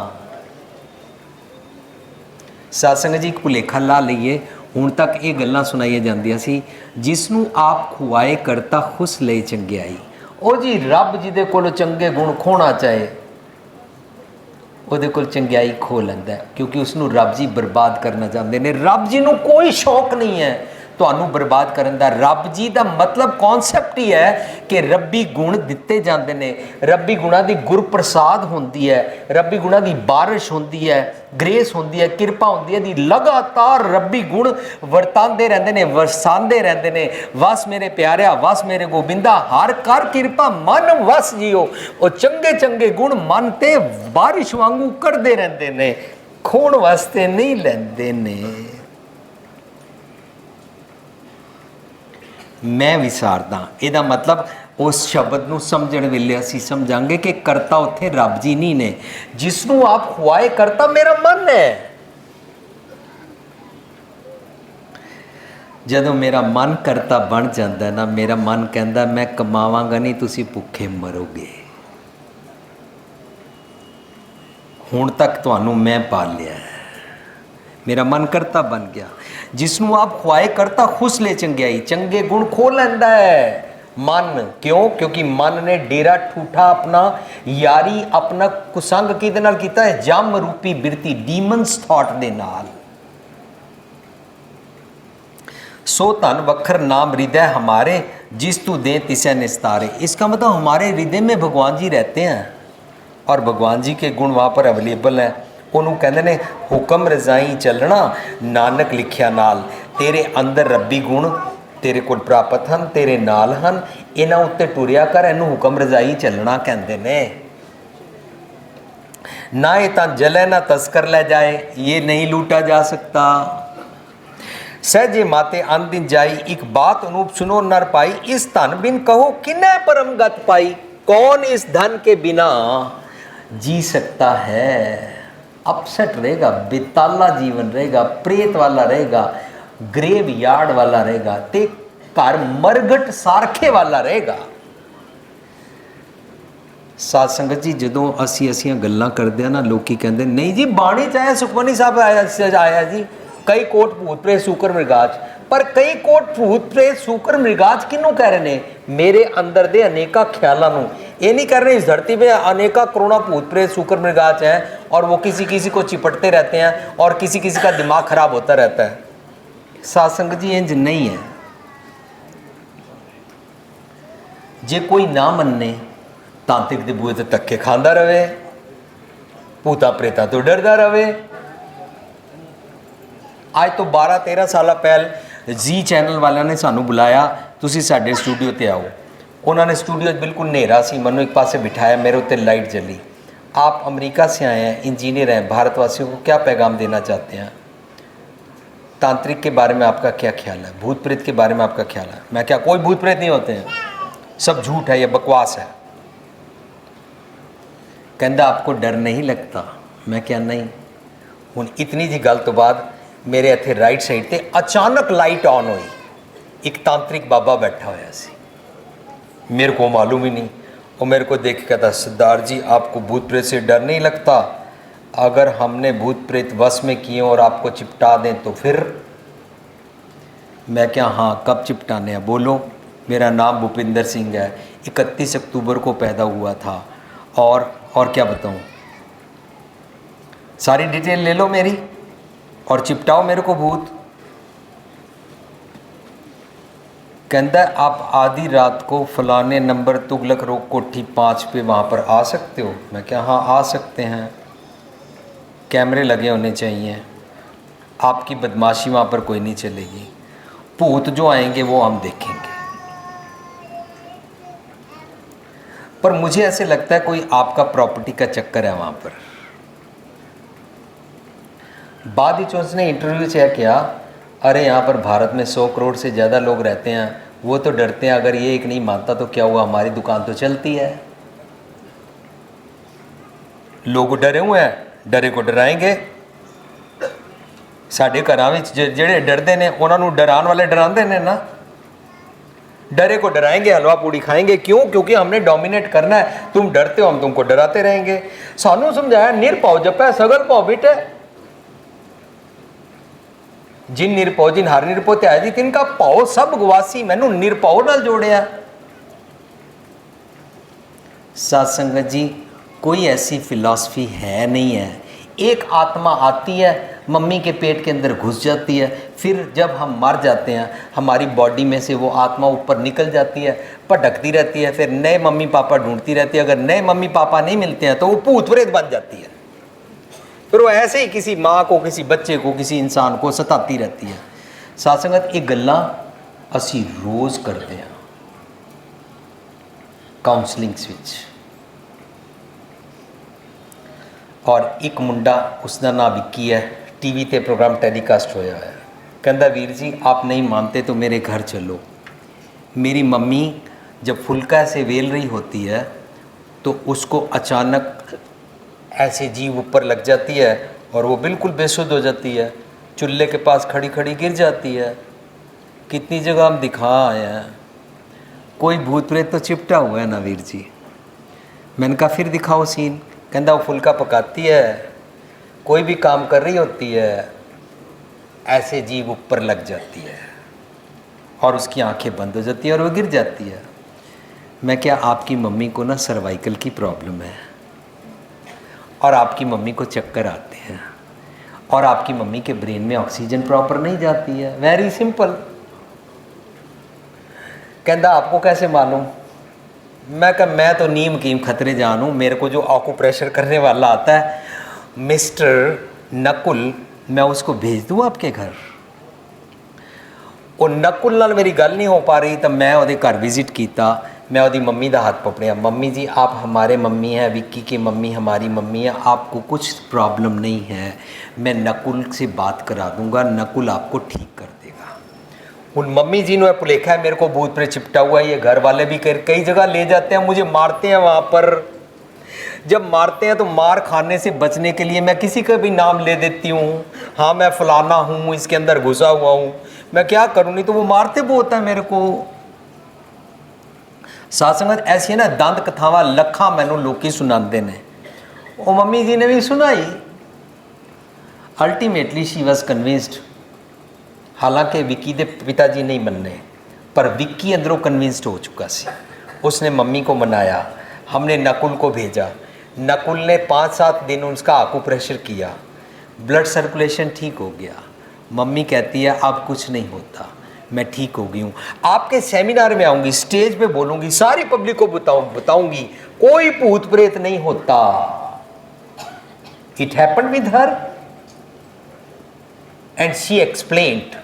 सत्संग जी एक भुलेखा ला लईए, हुण तक ये गल्लां सुनाईयां जांदियां सी, जिसनूं आप खुआए करता खुस ले चंगियाई। ओ जी रब जी दे कोल चंगे गुण खोना चाहे, ਉਹਦੇ ਕੋਲ ਚੰਗਿਆਈ ਖੋ ਲੈਂਦਾ क्योंकि उसनूं रब जी बर्बाद करना चाहते हैं। रब जी नूं कोई शौक नहीं है ਤੁਹਾਨੂੰ बर्बाद करन दा। रब जी का मतलब कॉन्सैप्ट ही है कि रब्बी गुण दिते जाते हैं, रब्बी गुणा की गुरप्रसाद होंदी है, रब्बी गुणा की बारिश होंदी है, ग्रेस होंदी है, कृपा होंदी है, दी लगातार रब्बी गुण वरतांदे रहंदे ने, वरसांदे रहंदे ने। वस मेरे प्यारिया, वस मेरे गोबिंदा, हर कर कृपा मन वस जियो। वो चंगे चंगे गुण मन ते बारिश वांगू करते रहंदे ने, खोण वास्ते नहीं लैंदे ने। मैं विसारदा, ਇਹਦਾ मतलब उस शब्द ਨੂੰ ਸਮਝਣ ਵੇਲੇ ਅਸੀਂ ਸਮਝਾਂਗੇ कि करता उत्थे रब जी नहीं ने, जिसनों आप खुआए करता मेरा मन है। ਜਦੋਂ मेरा मन करता बन जाता ना, मेरा मन कहता मैं कमावांगा नहीं, तुसी भुखे मरोगे। हुण तक तुहानू मैं पालिया, मेरा मन करता बन गया। जिसनों आप खुआए करता खुश ले चंगियाई, चंगे गुण खो लैंदा है। मन। क्यों? क्योंकि मन ने डेरा ठूठा अपना, यारी अपना कुसंग किहदे नाल कीता है? जम रूपी बिरती, डीमनस थॉट दे नाल। सो धन वखर नाम हृदय हमारे, जिस तू दे तिसै निस्तारे। इसका मतलब हमारे हृदय में भगवान जी रहते हैं और भगवान जी के गुण वहाँ पर अवेलेबल हैं। ਉਹਨੂੰ ਕਹਿੰਦੇ ਨੇ ਹੁਕਮ ਰਜ਼ਾਈ ਚੱਲਣਾ ਨਾਨਕ ਲਿਖਿਆ ਨਾਲ। ਤੇਰੇ ਅੰਦਰ ਰੱਬੀ ਗੁਣ ਤੇਰੇ ਕੋਲ ਪ੍ਰਾਪਤ ਹਨ, ਤੇਰੇ ਨਾਲ ਹਨ, ਇਹਨਾਂ ਉੱਤੇ ਟੁਰਿਆ ਕਰ, ਇਹਨੂੰ ਹੁਕਮ ਰਜ਼ਾਈ ਚੱਲਣਾ ਕਹਿੰਦੇ ਨੇ। ਨਾ ਇਹ ਤਾਂ ਜਲੇ ਨਾ ਤਸਕਰ ਲੈ ਜਾਏ, ਇਹ नहीं लूटा जा सकता। सहजे माते अन दिन जाई, एक बात अनूप सुनो नर पाई, इस धन बिन कहो किन्नै परम गत पाई। कौन इस धन के बिना जी सकता है? अपसेट रहेगा, बेताला जीवन रहेगा, प्रेत वाला रहेगा, ग्रेव यार्ड वाला रहेगा, ते घर मरगट सारखे वाला रहेगा। साध संगत जी, जदों असी गल्लां करदे आ ना, लोकी कहंदे नहीं जी बाणी च आया, सुखमनी साहब आया जी, कई कोट भूत प्रेत सूकर मृगाज। पर कई कोट भूत प्रेत सूकर मृगाज किनू कह रहे ने? मेरे अंदर दे अनेका ख्यालों नू। ये नहीं कर रहे इस धरती पे अनेका करोड़ा भूत प्रेत सूकर मृगाज हैं और वो किसी किसी को चिपटते रहते हैं और किसी किसी का दिमाग खराब होता रहता है। साध संगत जी इंज नहीं है। जे कोई ना मन्ने, तांत्रिक दे बूहे ते धक्के खांदा रहे, भूता प्रेता तो डरदा रहे। आज तो 12-13 साल पहले जी चैनल वालों ने सानू बुलाया, तुसी साडे स्टूडियो ते आओ। उन्होंने स्टूडियो बिल्कुल नेरा सी, मनु एक पासे बिठाया, मेरे उत्ते लाइट जली। आप अमेरिका से आए हैं, इंजीनियर हैं, भारतवासियों को क्या पैगाम देना चाहते हैं? तांत्रिक के बारे में आपका क्या ख्याल है? भूत प्रेत के बारे में आपका ख्याल है? मैं क्या, कोई भूत प्रेत नहीं होते हैं, सब झूठ है, ये बकवास है। कहता आपको डर नहीं लगता? मैं क्या नहीं। हुण इतनी जी गल तो बाद मेरे इत्थे राइट साइड ते अचानक लाइट ऑन हुई। एक तांत्रिक बाबा बैठा होया सी, मेरे को मालूम ही नहीं। वो मेरे को देख के कहता, सरदार जी आपको भूत प्रेत से डर नहीं लगता? अगर हमने भूत प्रेत वश में किए और आपको चिपटा दें तो फिर? मैं क्या, हाँ कब चिपटाने हैं बोलो। मेरा नाम भूपिंदर सिंह है, 31 अक्टूबर को पैदा हुआ था, और क्या बताऊँ? सारी डिटेल ले लो मेरी और चिपटाओ मेरे को भूत। कहता है आप आधी रात को फलाने नंबर तुगलक रोड कोठी 5 पे वहाँ पर आ सकते हो? मैं क्या, हाँ आ सकते हैं, कैमरे लगे होने चाहिए, आपकी बदमाशी वहाँ पर कोई नहीं चलेगी, भूत जो आएंगे वो हम देखेंगे। पर मुझे ऐसे लगता है कोई आपका प्रॉपर्टी का चक्कर है वहाँ पर। बाद ही उसने इंटरव्यू चेक किया, अरे यहाँ पर भारत में 100 करोड़ से ज़्यादा लोग रहते हैं, वो तो डरते हैं, अगर ये एक नहीं मानता तो क्या हुआ, हमारी दुकान तो चलती है। लोग डरे हुए हैं, डरे को डराएंगे। साढ़े घरां विच जेड़े डरते हैं उन्होंने डराने वाले डराते हैं ना, डरे को डराएंगे, हलवा पूड़ी खाएंगे। क्यों? क्योंकि हमने डोमिनेट करना है। तुम डरते हो, हम तुमको डराते रहेंगे। सानू समझाया निरभव जपै सगल भव मिटै, जिन निरभव जिन हर निरभव त्याग जी तिनका भाव सब गवासी। मैनू निरभव नाल जोड़िया। साध संगत जी, कोई ऐसी फिलॉसफी है नहीं है। एक आत्मा आती है, मम्मी के पेट के अंदर घुस जाती है, फिर जब हम मर जाते हैं हमारी बॉडी में से वो आत्मा ऊपर निकल जाती है, भटकती रहती है, फिर नए मम्मी पापा ढूंढती रहती है। अगर नए मम्मी पापा नहीं मिलते हैं तो वो भूत प्रेत बन जाती है। फिर वो ऐसे ही किसी माँ को, किसी बच्चे को, किसी इंसान को सताती रहती है। साध संगत ये गल्लां असी रोज़ करते हैं काउंसलिंग्स विच। और एक मुंडा, उसका नाम विक्की है, टीवी ते प्रोग्राम टेलीकास्ट होया है। कहता वीर जी आप नहीं मानते तो मेरे घर चलो। मेरी मम्मी जब फुल्का से वेल रही होती है तो उसको अचानक ऐसे जीव ऊपर लग जाती है और वो बिल्कुल बेसुध हो जाती है, चूल्हे के पास खड़ी खड़ी गिर जाती है। कितनी जगह हम दिखा आए हैं। कोई भूत प्रेत तो चिपटा हुआ है ना वीर जी। मैंने कहा फिर दिखाओ सीन। कहता वो फुल्का पकाती है, कोई भी काम कर रही होती है, ऐसे जीव ऊपर लग जाती है और उसकी आंखें बंद हो जाती है और वो गिर जाती है। मैं क्या, आपकी मम्मी को ना सर्वाइकल की प्रॉब्लम है और आपकी मम्मी को चक्कर आते हैं और आपकी मम्मी के ब्रेन में ऑक्सीजन प्रॉपर नहीं जाती है। Very simple. कहता आपको कैसे मालूम? मैं कहा मैं तो नीम कीम खतरे जानूँ, मेरे को जो आकूप्रेशर करने वाला आता है मिस्टर नकुल, मैं उसको भेज दूँ आपके घर? और नकुल नाल मेरी गल नहीं हो पा रही, तो मैं वो घर विजिट किया, मैं वो मम्मी का हाथ पकड़िया, मम्मी जी आप हमारे मम्मी हैं, विक्की की मम्मी हमारी मम्मी है, आपको कुछ प्रॉब्लम नहीं है, मैं नकुल से बात करा दूंगा, नकुल आपको ठीक कर देगा। उन मम्मी जी ने भुलेखा है मेरे को भूत प्रेत चिपटा हुआ है, ये घर वाले भी कई जगह ले जाते हैं, मुझे मारते हैं वहाँ पर। जब मारते हैं तो मार खाने से बचने के लिए मैं किसी का भी नाम ले देती हूँ, हाँ मैं फलाना हूँ, इसके अंदर घुसा हुआ हूँ, मैं क्या करूँ, नहीं तो वो मारते बहुत है मेरे को। साध संगत ऐसी है ना, दंत कथावां लखा मैनू लोकी सुनाते ने, वो मम्मी जी ने भी सुनाई। अल्टीमेटली शी वॉज कन्विंस्ड, हालांकि विक्की के पिताजी नहीं मनने, पर विक्की अंदरों कन्विंस्ड हो चुका सी। उसने मम्मी को मनाया, हमने नकुल को भेजा, नकुल ने 5-7 दिन उसका आकूप्रेशर किया, ब्लड सर्कुलेशन ठीक हो गया। मम्मी कहती है अब कुछ नहीं होता, मैं ठीक हो गई हूँ, आपके सेमिनार में आऊँगी, स्टेज पे बोलूँगी, सारी पब्लिक को बताऊँगी कोई भूत प्रेत नहीं होता। It happened with her and she explained.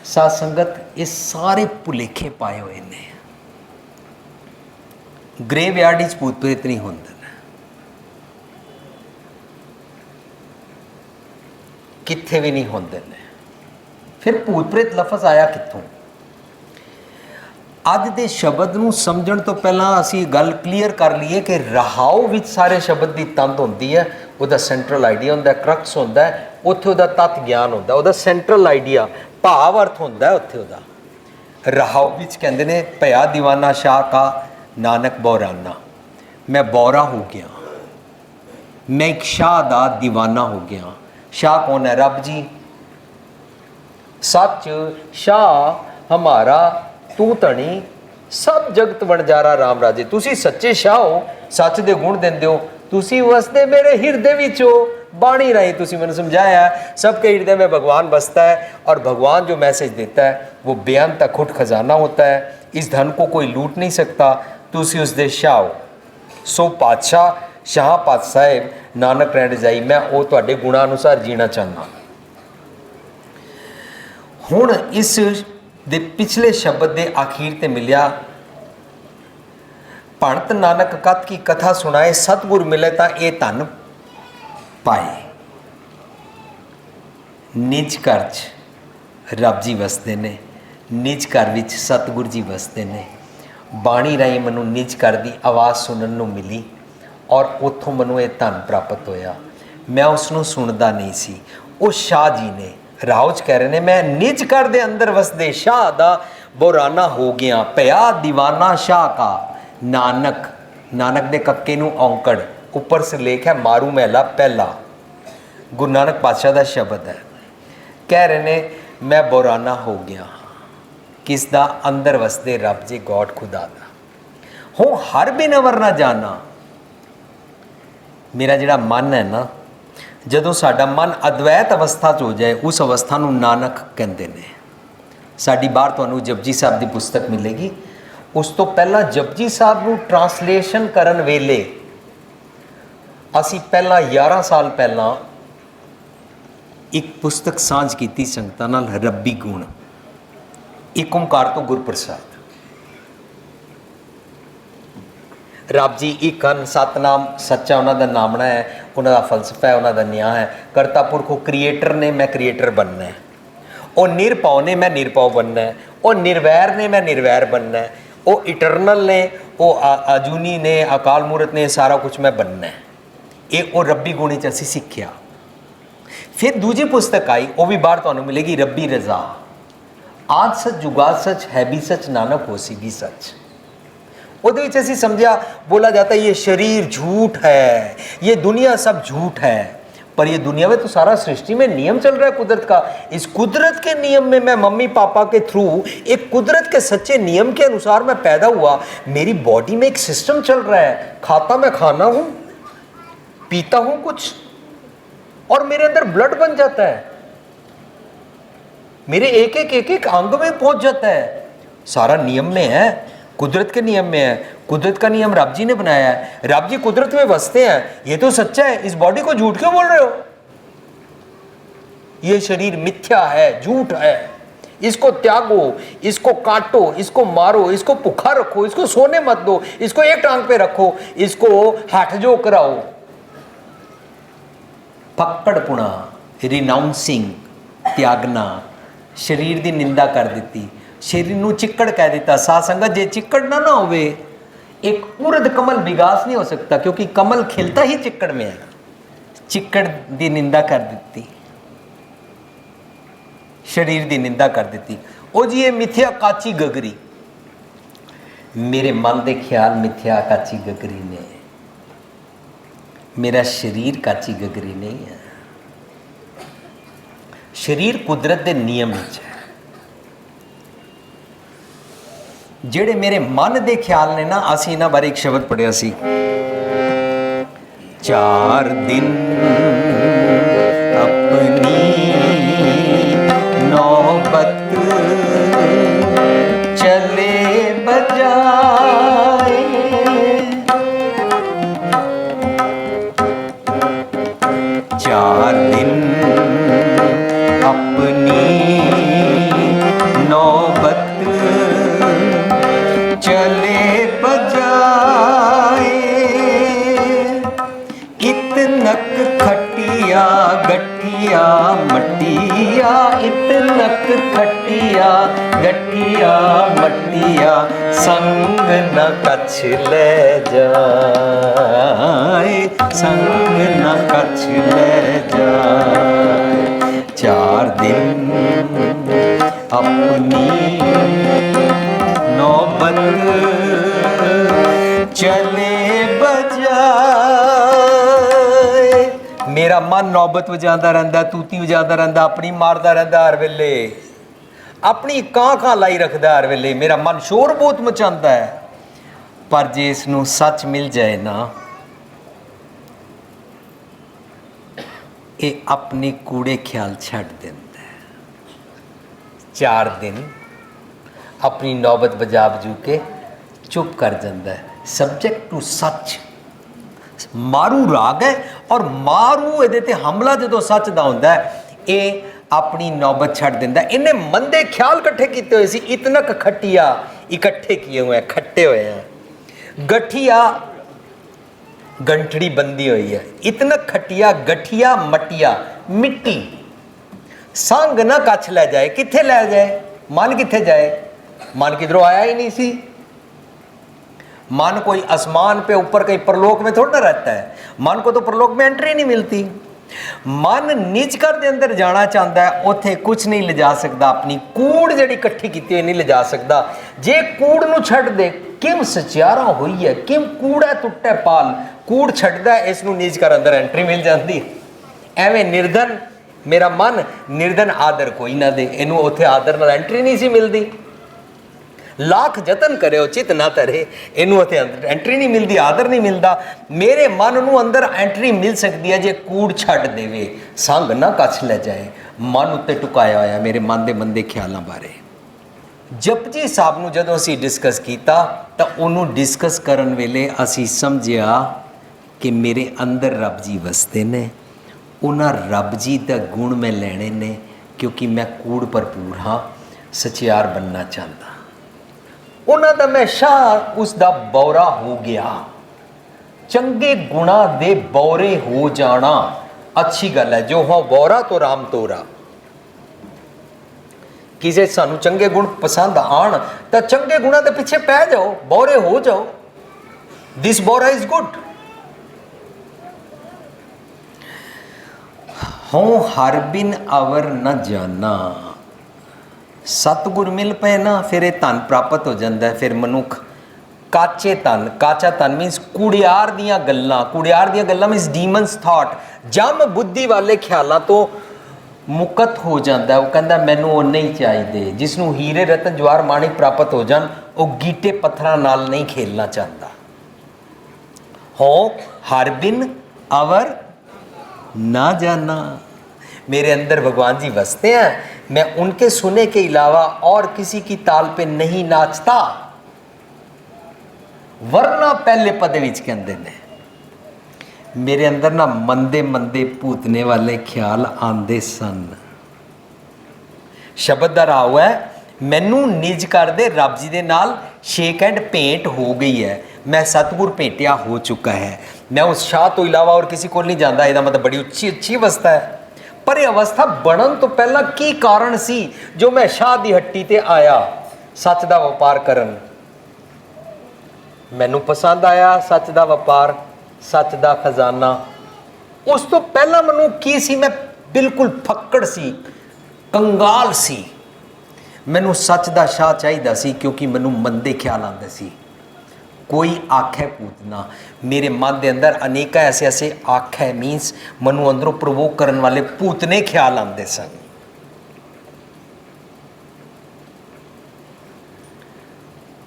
साध संगत ये सारे भुलेखे पाए हुए ने। ग्रेवयार्ड च भूत प्रेत नहीं होंदे, कित्थे भी नहीं होंदे ने। फिर भूत प्रेत लफज आया कित्थों? अज दे शब्द नूं समझण तो पहला असी गल क्लीयर कर लीए कि रहाओ विच सारे शब्द की तंद होंदी है, उहदा सेंट्रल आइडिया होंदा है, क्रक्स होंदा है, उत्थे उहदा तत्त ज्ञान होंदा है, उहदा सेंट्रल आइडिया भाव अर्थ होंदा है उत्थे उहदा। रहाओ विच कहंदे ने भया दीवाना शाह का नानक बौराना, मैं बौरा हो गया, मैं एक शाह दा दीवाना हो गया। शाह कौन है? रब जी। सच शाह हमारा तू धनी, सब जगत वणजारा राम राजे। तुसी सच्चे शाह हो, सच दे गुण देंदे हो, तुसी वसदे मेरे हिरदे विच हो। बाणी राही तुसी मैंने समझाया सबके हृदय में भगवान बसता है, और भगवान जो मैसेज देता है वो बेअंत तक खुद खजाना होता है, इस धन को कोई लूट नहीं सकता, तुसी उस दे शाह हो। सो पातशाह शाह पात साहिब नानक रहण जाई, मैं वो तुहाडे गुणा अनुसार जीना चाहना। हुण इस दे पिछले शब्द दे आखिर ते मिलिया, भणत नानक कत की कथा सुनाए, सतगुर मिले ता ये धन पाए। निज घर च रब जी वसदे ने, निज घर विच सतगुर जी वसदे ने। बाणी राही मैनू निज घर की आवाज़ सुनन नूं मिली और उत्थों मैनू ये धन प्राप्त होया। मैं उसनूं सुनदा नहीं सी। उस शाह जी ने राउच कह रहे ने, मैं निज घर दे अंदर वसदे शाह दा बोराना हो गया, भया दीवाना शाह का नानक। नानक दे कक्के नूं औंकड़, ऊपर से लेख है मारू महला पहला, गुरु नानक पातशाह का शब्द है। कह रहे ने मैं बोराना हो गया, किसदा? अंदर वसदे रब जी गॉड खुदा दा। हो हर बिनवर ना जाना। मेरा जिहड़ा मन है ना, जदों साडा मन अद्वैत अवस्था च हो जाए, उस अवस्था नूं नानक कहंदे ने। साडी बाहर तुहानूं जपजी साहब की पुस्तक मिलेगी, उस तो पहला जपजी साहब नूं ट्रांसलेशन करन वेले असी पहला 11 साल पहला एक पुस्तक सांझ की संगतां नाल, रब्बी गुण, एक ओंकार तो गुरप्रसाद। रब जी एक हन, सतनाम सच्चा उन्होंने का नामना है, उन्होंने फलसफा है, उन्होंने न्याय है। करता पुरख वो क्रिएटर ने, मैं क्रिएटर बनना है। वो निरपाव ने, मैं निरपाव बनना है। वो निर्वैर ने, मैं निर्वैर बनना है। वो इटरनल ने, वो अजूनी ने, अकाल मूरत ने, सारा कुछ मैं बनना है। एक वो रब्बी गुणी च असीं सीखिया। फिर दूजी पुस्तक आई, वो भी बाहर तुहानूं मिलेगी, रब्बी रजा। आज सच जुगाद सच है भी सच, नानक होसी भी सच। उहदे विच असीं समझिया, बोला जाता है ये शरीर झूठ है, ये दुनिया सब झूठ है, पर ये दुनिया में तो सारा सृष्टि में नियम चल रहा है कुदरत का। इस कुदरत के नियम में मैं मम्मी पापा के थ्रू एक कुदरत के सच्चे नियम के अनुसार मैं पैदा हुआ। मेरी बॉडी में एक सिस्टम चल रहा है, खाता मैं खाना हूं, पीता हूं कुछ, और मेरे अंदर ब्लड बन जाता है, मेरे एक एक अंग में पहुंच जाता है। सारा नियम में है, कुदरत के नियम में है। कुदरत का नियम रब जी ने बनाया है, रब जी कुदरत में बसते हैं, ये तो सच्चा है। इस बॉडी को झूठ क्यों बोल रहे हो? ये शरीर मिथ्या है, झूठ है, इसको त्यागो, इसको काटो, इसको मारो, इसको भूखा रखो, इसको सोने मत दो, इसको एक टांग पे रखो, इसको हठ जो कराओ। फक्कड़पुणा, रिनाउंसिंग, त्यागना, शरीर की निंदा कर दी, शरीर नूं चिक्कड़ कह दिता। साध संगत जे चिक्कड़ ना होवे, एक उर्द कमल विकास नहीं हो सकता, क्योंकि कमल खिलता ही चिक्कड़ में है। चिक्कड़ की निंदा कर दी, शरीर की निंदा कर दी। ओ जी ये मिथ्या काची गगरी, मेरे मन के ख्याल मिथ्या काची गगरी ने, मेरा शरीर काची गगरी नहीं है। शरीर कुदरत के नियम विच है। ਜਿਹੜੇ मेरे मन के ख्याल ने ना, असी इन्हां बारे एक शब्द पढ़िया सी, 4 दिन अपनी नौबत चले बजाए, 4 दिन अपनी नौबत चले बजाए, इतनक खटिया गठिया मटिया, इतनक खटिया गठिया मटिया, संग न कछ ले जाए, संग न कछ ले जाए। 4 दिन अपनी नौबत चले बजाए। मेरा मन नौबत बजाता रहता, तूती बजाता रहता, अपनी मारता रहता हर वेले, अपनी कां लाई रखता हर वेले। मेरा मन शोर बहुत मचाता है, पर जे इसनूं सच मिल जाए ना, ये अपने कूड़े ख्याल छड्ड देंदा है। 4 दिन अपनी नौबत बजा बजू के चुप कर जाता है। सब्जेक्ट टू सच मारू राग है, और मारू ये हमला जो सच का होंदा है, ये अपनी नौबत छड्ड दिंदा। इन्हें मंदे ख्याल इकट्ठे किए हुए सी, इतनक खटिया इकट्ठे किए हुए हैं, खट्टे हुए हैं। गठिया गंठड़ी बंदी हुई है, इतनक खटिया गठिया मटिया, मिट्टी। संग ना कछ लै जाए, कित्थे लै जाए? मन कित्थे जाए? मन किधरों आया ही नहीं सी। मन कोई आसमान पे ऊपर कहीं परलोक में थोड़ा रहता है, मन को तो परलोक में एंट्री नहीं मिलती। मन निज घर के अंदर जाना चाहता है, उत्थे कुछ नहीं ले जा सकता, अपनी कूड़ जी इकट्ठी की नहीं ले जा सकता। जे कूड़ नूं छड्ड दे, किम सचियारा हुई है, किम कूड़ा टुटे पाल, कूड़ छड्डदा है, इसनूं निज घर अंदर एंट्री मिल जाती है। एवें निर्धन मेरा मन, निर्धन आदर कोई ना दे, इनू उत्थे आदर नाल एंट्री नहीं सी मिलती। लाख जतन करे चित ना तरे, इनू उत्थे एंट्री नहीं मिलती, आदर नहीं मिलता। मेरे मन नू अंदर एंट्री मिल सकती है जे कूड़ छड्ड देवे, संग ना कछ ले जाए। मन उत्ते टुकाया होया मेरे मन के मंदे ख्यालों बारे। जपजी साहब नू जदों असीं डिस्कस किया तो उन्होंने डिस्कस करन वेले असीं समझिया कि मेरे अंदर रब जी वसते ने, उन्हां रब जी का गुण मैं लेने ने, क्योंकि मैं कूड़ भरपूर हाँ, सचियार बनना चाहता। उन्हां दा मैं शाह उसका बौरा हो गया। चंगे गुणा दे बौरे हो जाना अच्छी गल है, जो हो बौरा तो राम तोरा। किसी सानू चंगे गुण पसंद आन तो चंगे गुणा के पिछे पै जाओ, बौरे हो जाओ। दिस बौरा इज गुड। हों हर बिन अवर न जाना, सतगुर मिल पे ना, फिर ये धन प्राप्त हो जाता है। फिर मनुख ਕਾਚੇ ਤਨ, ਕਾਚਾ ਤਨ ਮੀਨਸ ਕੁੜਿਆਰ ਦੀਆਂ ਗੱਲਾਂ, ਕੁੜਿਆਰ ਦੀਆਂ ਗੱਲਾਂ ਮੀਨਸ ਡੀਮਨਸ ਥਾਟ, ਜਮ ਬੁੱਧੀ ਵਾਲੇ ਖਿਆਲਾਂ ਤੋਂ ਮੁਕਤ ਹੋ ਜਾਂਦਾ। ਉਹ ਕਹਿੰਦਾ ਮੈਨੂੰ ਉਹ ਨਹੀਂ ਚਾਹੀਦੇ। ਜਿਸ ਨੂੰ ਹੀਰੇ ਰਤਨ ਜਵਾਹਰ ਮਾਣਿਕ ਪ੍ਰਾਪਤ ਹੋ ਜਾਣ, ਉਹ ਗੀਟੇ ਪੱਥਰਾਂ ਨਾਲ ਨਹੀਂ ਖੇਲਣਾ ਚਾਹੁੰਦਾ। ਹੋ हर बिन अवर ना जाना। मेरे अंदर भगवान जी बसते हैं, मैं उनके सुने के अलावा और किसी की ताल पे नहीं नाचता। वरना पहले पद विच कहते ने मेरे अंदर ना मंदे मंदे भूतने वाले ख्याल आंदे सन। शब्द दा राव है, मैनू निज कर दे रब जी दे नाल शेक एंड भेंट हो गई है। मैं सतगुर भेंटिया हो चुका है। मैं उस शाह तो इलावा और किसी को नहीं जानता। ਇਹਦਾ मतलब बड़ी उच्ची अच्छी अवस्था है। पर यह अवस्था बनन तो पहला की कारण सी जो मैं शाह दी हट्टी ते आया सच दा व्यापार करन। मैनू पसंद आया सच दा व्यापार, सच दा खजाना। उस तो पहला मैनू की सी, मैं बिल्कुल फक्कड़ सी, कंगाल सी। मैनू सच दा शाह चाहिदा सी क्योंकि मैनू मंदे ख्याल आंदे सी। कोई आखे पूतना, मेरे मन के अंदर अनेक ऐसे ऐसे आखे मीनस मनु अंदरों प्रवोक करने वाले पूतने ख्याल आते सन।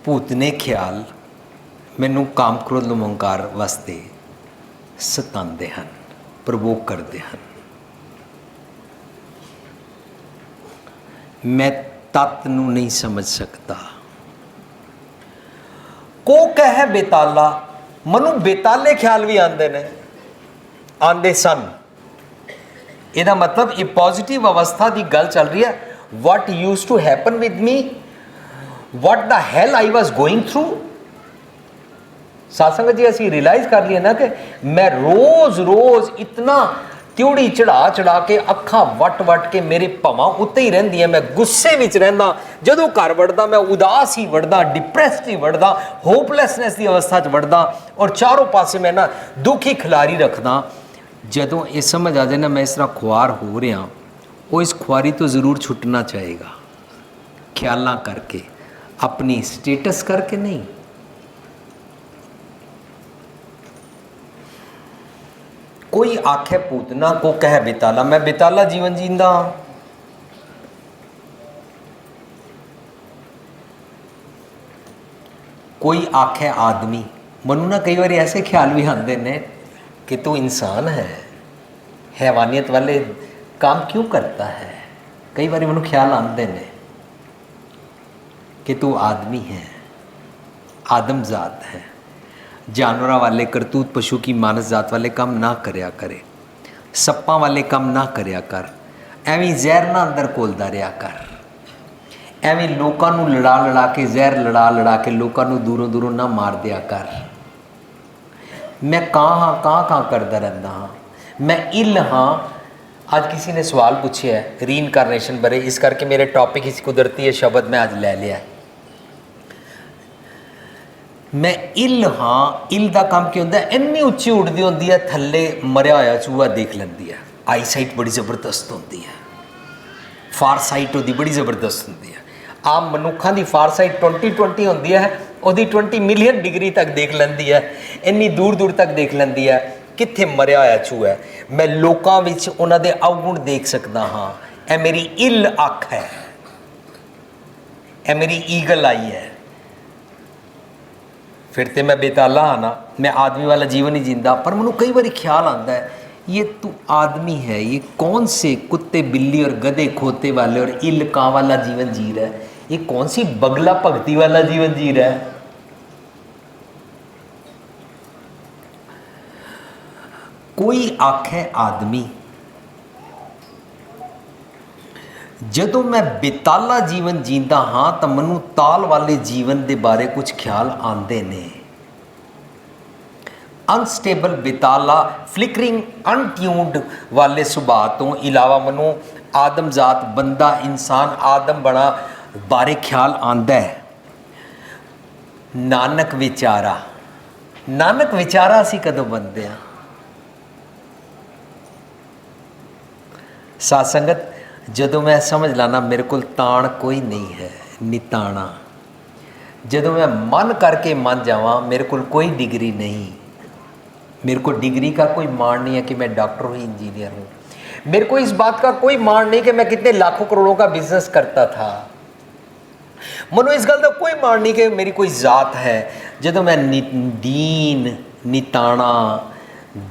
पूतने ख्याल मैनू काम क्रोध लमंकार वास्ते सतांदे हैं, प्रवोक करते हैं। मैं तत्त नू नहीं समझ सकता। को कह बेताला, मनु बेताले ख्याल भी आते ने, आते सन। ਇਹਦਾ मतलब ये पॉजिटिव अवस्था की गल चल रही है। What use to happen with me, what the hell I was going through. Satsang ji असी रियलाइज कर लिए ना कि मैं रोज रोज इतना त्योड़ी चढ़ा चढ़ा के अखा वट वट के मेरे भवां उत्ते ही रहिंदी है। मैं गुस्से विच रहिंदा, जदों घर वड़दा मैं उदास ही वड़दा, डिप्रैसड ही वड़दा, होपलैसनैस की अवस्था च वड़दा और चारों पासे मैं ना दुख ही खिलारी रखदा। जदों ये समझ आ जाए ना मैं इस तरह खुआर हो रहा, वो इस खुआरी तो ज़रूर छुटना चाहेगा। ख्यालां करके, अपनी स्टेटस करके नहीं। कोई आखे पूतना, को कह बेताला, मैं बेताला जीवन जींदा। कोई आखे आदमी, मनु ना कई बार ऐसे ख्याल भी आते ने कि तू इंसान है, हैवानियत वाले काम क्यों करता है। कई बार मनु ख्याल आते ने कि तू आदमी है, आदमजात है, जानवरों वाले करतूत पशु की मानस जात वाले काम ना करया करे, सप्पां वाले काम ना करया कर, एवं जहर ना अंदर घोलदा रहा कर, एवं लोगों नूं लड़ा लड़ा के जहर लड़ा लड़ा के लोगों नूं दूरों दूरों ना मार दिया कर। मैं कहाँ करता रहता हाँ, मैं इल हाँ। आज किसी ने सवाल पूछे है रीइनकारनेशन बारे, इस करके मेरे टॉपिक इस कुदरती है शब्द मैं आज ले लिया। मैं इल हाँ, इल का काम की होंगे इन्नी उच्ची उड़ती होंगी है, थले मरिया होया चूहा देख लेंदी है। आई साइट बड़ी जबरदस्त होंगी है, फार साइट होती बड़ी जबरदस्त होंगी है। आम मनुखों की फार साइट 20/20 होंगी है, वही 20 मिलियन डिग्री तक देख लेंदी है, इन्नी दूर दूर तक देख लेंदी है कित्थे मरिया होया चूहा है। मैं लोगों विच उन्हां दे अवगुण देख सकता हाँ। ए मेरी इल अख है, ए मेरी ईगल आई है। फिर तो मैं बेताला हाँ ना, मैं आदमी वाला जीवन ही जींदा। पर मैनूं कई बार ख्याल आता है ये तू आदमी है, ये कौन से कुत्ते बिल्ली और गधे खोते वाले और इल कां वाला जीवन जी रहा है, ये कौन सी बगला भक्ति वाला जीवन जी रहा है। कोई आखे आदमी, जदों मैं बेताला जीवन जींदा हाँ तो मैनू ताल वाले जीवन के बारे कुछ ख्याल आते ने। अनस्टेबल बेताला फ्लिकरिंग अनट्यून्ड वाले सुभाव तो इलावा मैनू आदमजात बंदा इंसान आदम बना बारे ख्याल आंदा है। नानक विचारा, नानक विचारा असी कदों बनते हैं। साध संगत जदों मैं समझ लाना मेरे को ताण कोई नहीं है, निताणा ਜਦੋਂ मैं मन करके मान जावा, मेरे को कोई डिग्री नहीं, मेरे को डिग्री का कोई मान नहीं है कि मैं डॉक्टर हूँ, इंजीनियर हूँ। मेरे को इस बात का कोई मान नहीं कि मैं कितने लाखों करोड़ों का बिजनेस करता था। मनो इस गल का कोई मान नहीं कि मेरी कोई जात है। ਜਦੋਂ मैं दीन निताना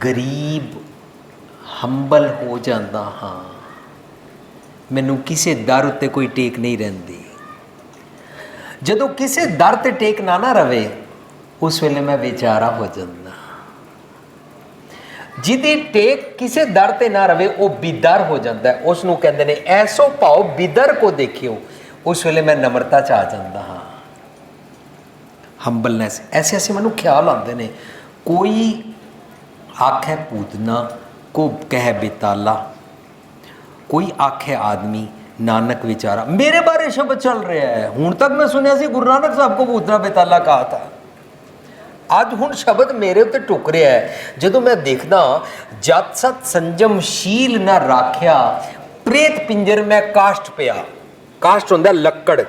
गरीब हंबल हो जाता हाँ, मैनू किसी दर उत्ते कोई टेक नहीं रहिंदी। ਜਦੋਂ किसी दर ते टेक ना रवे, उस वेले मैं बेचारा हो जाता। जिहदी टेक किसी दर ते ना रवे वो बिदर हो जाता है। उसनूं कहंदे ने ऐसो भाव बिदर को देखियो। उस वेले मैं नम्रता च आ जाता हाँ, हंबलनेस। ऐसे ऐसे मैनूं ख्याल आते ने। कोई आखे पूतना को कह बेताला, कोई आखे आदमी नानक विचारा। मेरे बारे शब्द चल रहा है। हूँ तक मैं सुनिया सी गुरु नानक साहब को पूतना बेताला कहा था। ਅੱਜ ਹੁਣ ਸ਼ਬਦ ਮੇਰੇ ਉੱਤੇ ਟੁੱਕ ਰਿਹਾ ਹੈ। ਜਦੋਂ ਮੈਂ ਦੇਖਦਾ ਜਤ ਸਤ ਸੰਜਮਸ਼ੀਲ ਨਾ ਰਾਖਿਆ, ਪ੍ਰੇਤ ਪਿੰਜਰ ਮੈਂ ਕਾਸ਼ਟ ਪਿਆ। ਕਾਸ਼ਟ ਹੁੰਦਾ ਲੱਕੜ।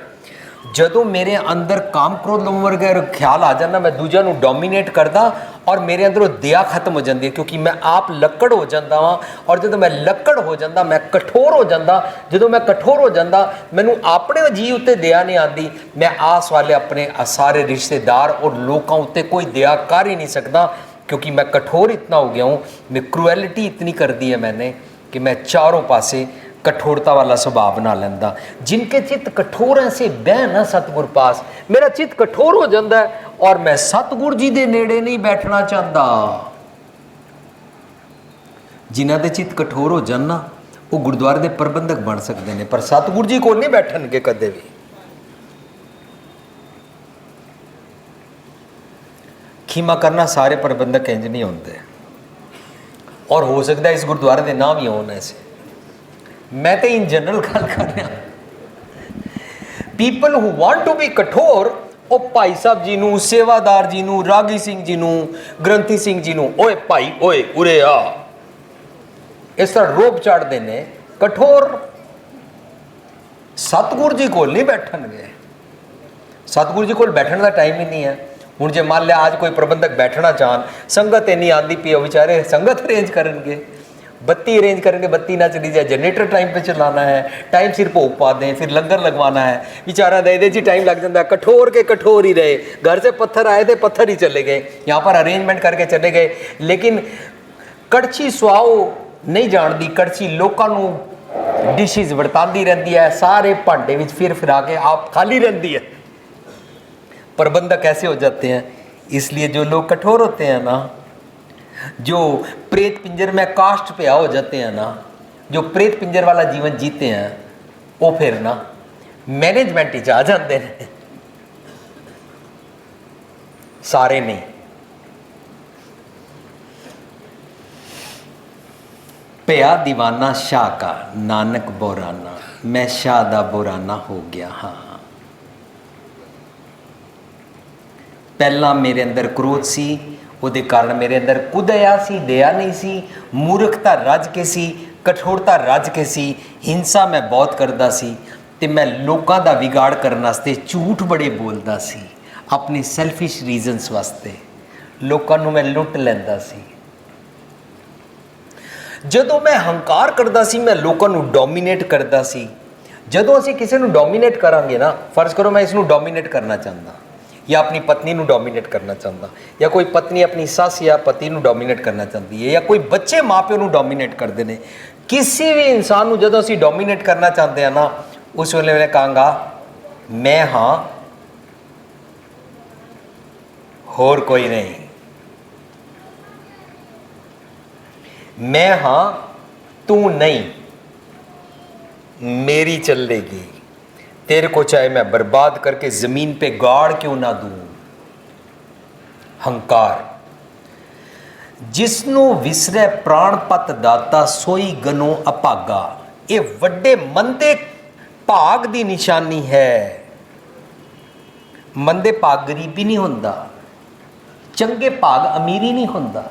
ਜਦੋਂ ਮੇਰੇ ਅੰਦਰ ਕਾਮ ਕ੍ਰੋਧ ਲੋਭ ਵਰਗੇ ਖਿਆਲ ਆ ਜਾਂਦਾ, ਮੈਂ ਦੂਜਿਆਂ ਨੂੰ ਡੋਮੀਨੇਟ ਕਰਦਾ ਔਰ ਮੇਰੇ ਅੰਦਰੋਂ ਦਇਆ ਖਤਮ ਹੋ ਜਾਂਦੀ ਹੈ, ਕਿਉਂਕਿ ਮੈਂ ਆਪ ਲੱਕੜ ਹੋ ਜਾਂਦਾ ਵਾਂ। ਔਰ ਜਦੋਂ ਮੈਂ ਲੱਕੜ ਹੋ ਜਾਂਦਾ ਮੈਂ ਕਠੋਰ ਹੋ ਜਾਂਦਾ। ਜਦੋਂ ਮੈਂ ਕਠੋਰ ਹੋ ਜਾਂਦਾ ਮੈਨੂੰ ਆਪਣੇ ਜੀ ਉੱਤੇ ਦਇਆ ਨਹੀਂ ਆਉਂਦੀ। ਮੈਂ ਆਸ ਵਾਲੇ ਆਪਣੇ ਸਾਰੇ ਰਿਸ਼ਤੇਦਾਰ ਔਰ ਲੋਕਾਂ ਉੱਤੇ ਕੋਈ ਦਇਆ ਕਰ ही नहीं सकता, क्योंकि मैं कठोर इतना हो गया हूँ। मैं क्रूएलिटी इतनी कर दी है मैंने कि मैं चारों पासे कठोरता वाला स्वभाव बना लेंदा। जिनके चित्त कठोर हैं से बह ना सतगुर पास। मेरा चित्त कठोर हो जाता है और मैं सतगुर जी दे नेड़े नहीं बैठना चाहता। जिन्हां दे चित्त कठोर हो जान ना, वो गुरुद्वारे दे प्रबंधक बन सकते हैं, पर सतगुर जी को नहीं बैठणगे कदे भी। खीमा करना सारे प्रबंधक इंज नहीं होंगे, और हो सकता है इस गुरुद्वारे के नाम ही होने ऐसे। मैं तो इन जनरल गल कर रहा। People who want to be कठोर, ओ भाई साहब जी नू, सेवादार जी नू, रागी सिंह जी नू, ग्रंथी सिंह जी नू, ओए भाई ओए उरे आ, इस तरह रोब चढ़ते ने कठोर। सतगुरु जी को नहीं बैठणगे। सतगुरु जी को बैठने का टाइम ही नहीं है। हूँ जे मान लिया आज कोई प्रबंधक बैठना चाहन, संगत इन्नी आती पी, बेचारे संगत अरेंज करेंगे, बत्ती अरेंज करेंगे, बत्ती ना चली जाए, जनरेटर टाइम पे चलाना है, टाइम सिर भोग पा दें, फिर लंगर लगवाना है। बेचारा दे जी टाइम लग जाता है। कठोर के कठोर ही रहे। घर से पत्थर आए थे, पत्थर ही चले गए, यहाँ पर अरेंजमेंट करके चले गए। लेकिन कड़छी सुआओ नहीं जानती। कड़छी लोगों को डिशिज वरतांदी रहती है, सारे भांडे में फिर फिरा के आप खाली रहती है। प्रबंधक ऐसे हो जाते हैं। इसलिए जो लोग कठोर होते हैं ना, जो प्रेत पिंजर में काष्ठ पे हो जाते हैं ना, जो प्रेत पिंजर वाला जीवन जीते हैं, वो फिर ना मैनेजमेंट आ जाते हैं। सारे नहीं। पिया दीवाना शाह का, नानक बोराना, मैं शाह दा बोराना हो गया हाँ। पहला मेरे अंदर क्रोध सी, ਉਹਦੇ ਕਾਰਨ ਮੇਰੇ ਅੰਦਰ ਕੁਦਇਆ ਸੀ, ਦਇਆ नहीं सी, मूर्खता रज के सी, कठोरता रज के सी, हिंसा मैं बहुत करता सी, ते मैं लोगों का विगाड़ करने वास्ते झूठ बड़े बोलता सी, अपने सैल्फिश रीजनस वास्ते लोगों को मैं लुट लैंदा सी। जदों मैं हंकार करता सी, मैं लोगों को डोमीनेट करता सी। जदों असीं किसी को डोमीनेट करांगे ना, फर्ज करो मैं इसनूं डोमीनेट करना चाहता, या अपनी पत्नी को डोमीनेट करना चाहता, या कोई पत्नी अपनी सस या पति को डोमीनेट करना चाहती है, या कोई बच्चे माँ प्यो को डोमीनेट करते हैं। किसी भी इंसान को जो असीं डोमीनेट करना चाहते हैं ना, उस वेले मैं कहांगा मैं हाँ, होर कोई नहीं। मैं हाँ, तू नहीं, मेरी चलेगी। तेरे को चाहे मैं बर्बाद करके जमीन पे गाड़ क्यों ना दूं। हंकार। जिसनों विसरे प्राणपत दाता, सोई गनो अभागा। ये वड्डे मंदे भाग दी निशानी है। मंदे भाग गरीबी नहीं हुंदा, चंगे भाग अमीरी नहीं हुंदा।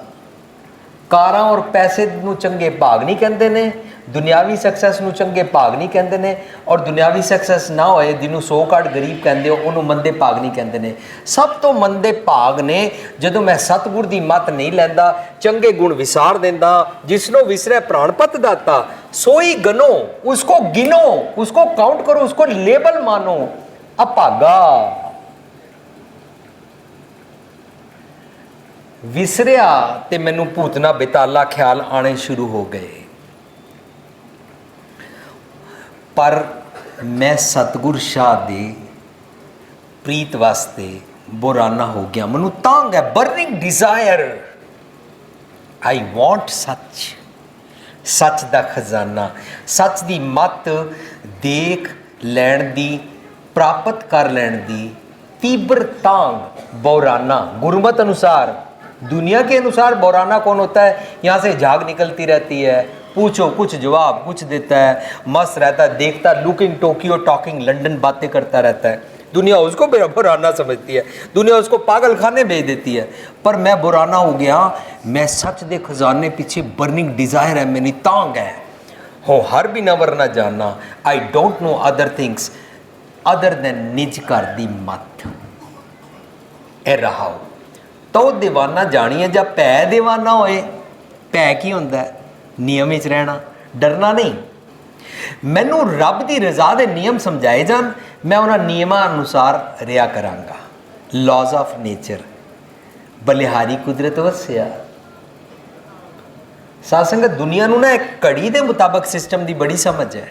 कारां और पैसे नूं चंगे भाग नहीं कहंदे ने, ਦੁਨਿਆਵੀ ਸਕਸੈਸ ਨੂੰ ਚੰਗੇ ਭਾਗ ਨਹੀਂ ਕਹਿੰਦੇ ਨੇ, ਔਰ ਦੁਨਿਆਵੀ ਸਕਸੈਸ ਨਾ ਹੋਏ ਜਿਹਨੂੰ ਸੌ ਕਾਰਡ ਗਰੀਬ ਕਹਿੰਦੇ ਹੋ ਉਹਨੂੰ ਮੰਦੇ ਭਾਗ ਨਹੀਂ ਕਹਿੰਦੇ ਨੇ। ਸਭ ਤੋਂ ਮੰਦੇ ਭਾਗ ਨੇ ਜਦੋਂ ਮੈਂ ਸਤਿਗੁਰ ਦੀ ਮੱਤ ਨਹੀਂ ਲੈਂਦਾ, ਚੰਗੇ ਗੁਣ ਵਿਸਾਰ ਦਿੰਦਾ। ਜਿਸਨੂੰ ਵਿਸਰੇ ਪ੍ਰਾਣਪਤ ਦਾਤਾ ਸੋਈ ਗਨੋ, ਉਸਕੋ ਗਿਨੋ, ਉਸਕੋ ਕਾउंट करो, उसको लेबल मानो अभागा। विसरिया ते मैनू भूतना बेताला ख्याल आने शुरू हो गए, पर मैं सतगुर शाह दे प्रीत वास्ते बुराना हो गया। मैनू तांग है, बर्निंग डिजायर, आई वॉन्ट सच, सच दा खजाना, सच दी मत देख लैण दी, प्राप्त कर लैण दी तीव्र तांग। बौराना गुरमत अनुसार, दुनिया के अनुसार बौराना कौन होता है? यहाँ से झाग निकलती रहती है, पूछो कुछ जवाब कुछ देता है, मस्त रहता है, देखता लुकिंग टोक्यो टॉकिंग लंदन बातें करता रहता है। दुनिया उसको मेरा बुराना समझती है, दुनिया उसको पागल खाने भेज देती है, पर मैं बुराना हो गया। मैं सच दे खजाने पीछे बर्निंग डिज़ायर है, मेरी तांग है। हो हर भी नवर ना जानना, I don't know other things other than निज घर दी मत। ए रहाओ तो दीवाना जानिए जब भै दीवाना होए। भै की होंदा है? नियम विच रहना, डरना नहीं। मैनू रब की रजा के नियम समझाए जान, मैं उन्होंने नियमां अनुसार रिहा करांगा। लॉज ऑफ नेचर, बलिहारी कुदरत वसिया। साध संगत दुनिया नू ना एक घड़ी के मुताबिक सिस्टम की बड़ी समझ है।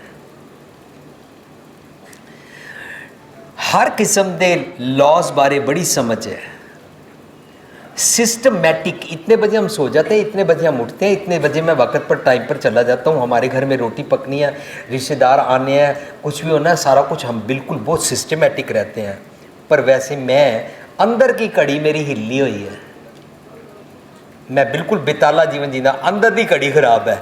हर किस्म के लॉज बारे बड़ी समझ है, सिस्टमैटिक। इतने बजे हम सो जाते हैं, इतने बजे हम उठते हैं, इतने बजे मैं वक्त पर टाइम पर चला जाता हूँ, हमारे घर में रोटी पकनी है, रिश्तेदार आने हैं, कुछ भी होना है, सारा कुछ हम बिल्कुल बहुत सिस्टमैटिक रहते हैं। पर वैसे मैं अंदर की कड़ी मेरी हिली हुई है, मैं बिल्कुल बेताला जीवन जीना। अंदर की कड़ी खराब है,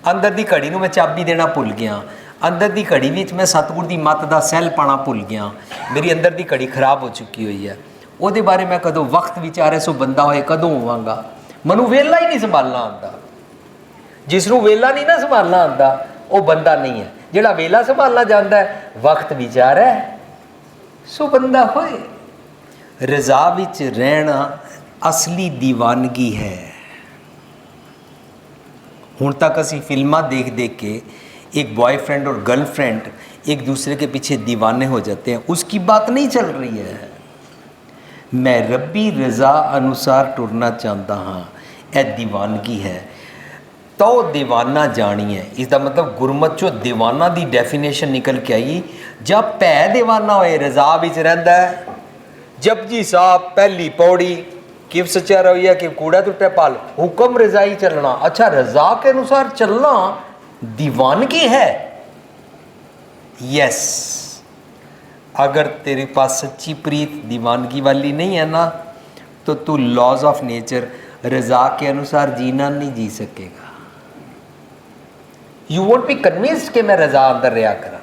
अंदर की कड़ी में मैं चाबी देना भुल गया, अंदर की कड़ी में मैं सतगुर की मत का सैल पाना भुल गया। मेरी अंदर की कड़ी खराब हो चुकी हुई है। ਉਹਦੇ ਬਾਰੇ मैं कदों वक्त विचारे सो बंदा होए कदों होवांगा। मनु वेला ही नहीं संभालना आंदा। जिसनों वेला नहीं ना संभालना आंदा वो बंदा नहीं है। जिहड़ा वेला संभालना जानता है, वक्त विचारे सो बंदा होए। रज़ा विच रहना असली दीवानगी है। हुण तक असी फिल्मां देख देख के एक बॉयफ्रेंड और गर्लफ्रेंड एक दूसरे के पीछे दीवाने हो जाते हैं, उसकी बात नहीं चल रही है। मैं रब्बी रज़ा अनुसार टुरना चाहता हाँ, यह दीवानगी है। तो दीवाना जानिए, इसका मतलब गुरमत चो दीवाना की डेफिनेशन निकल के आई। जब भै दीवाना होए रज़ा विच रहिंदा है। जपजी साहब पहली पौड़ी, कि सच्चा रवैया कि कूड़ा टुटे पाल, हुक्म रज़ाई चलना। अच्छा, रज़ा के अनुसार चलना दीवानगी है। यस, अगर तेरे पास सच्ची प्रीत दीवानगी वाली नहीं है ना, तो तू लॉज ऑफ नेचर रज़ा के अनुसार जीना नहीं जी सकेगा। यू वोंट बी कन्विंस्ड कि मैं रज़ा अंदर रहा करा।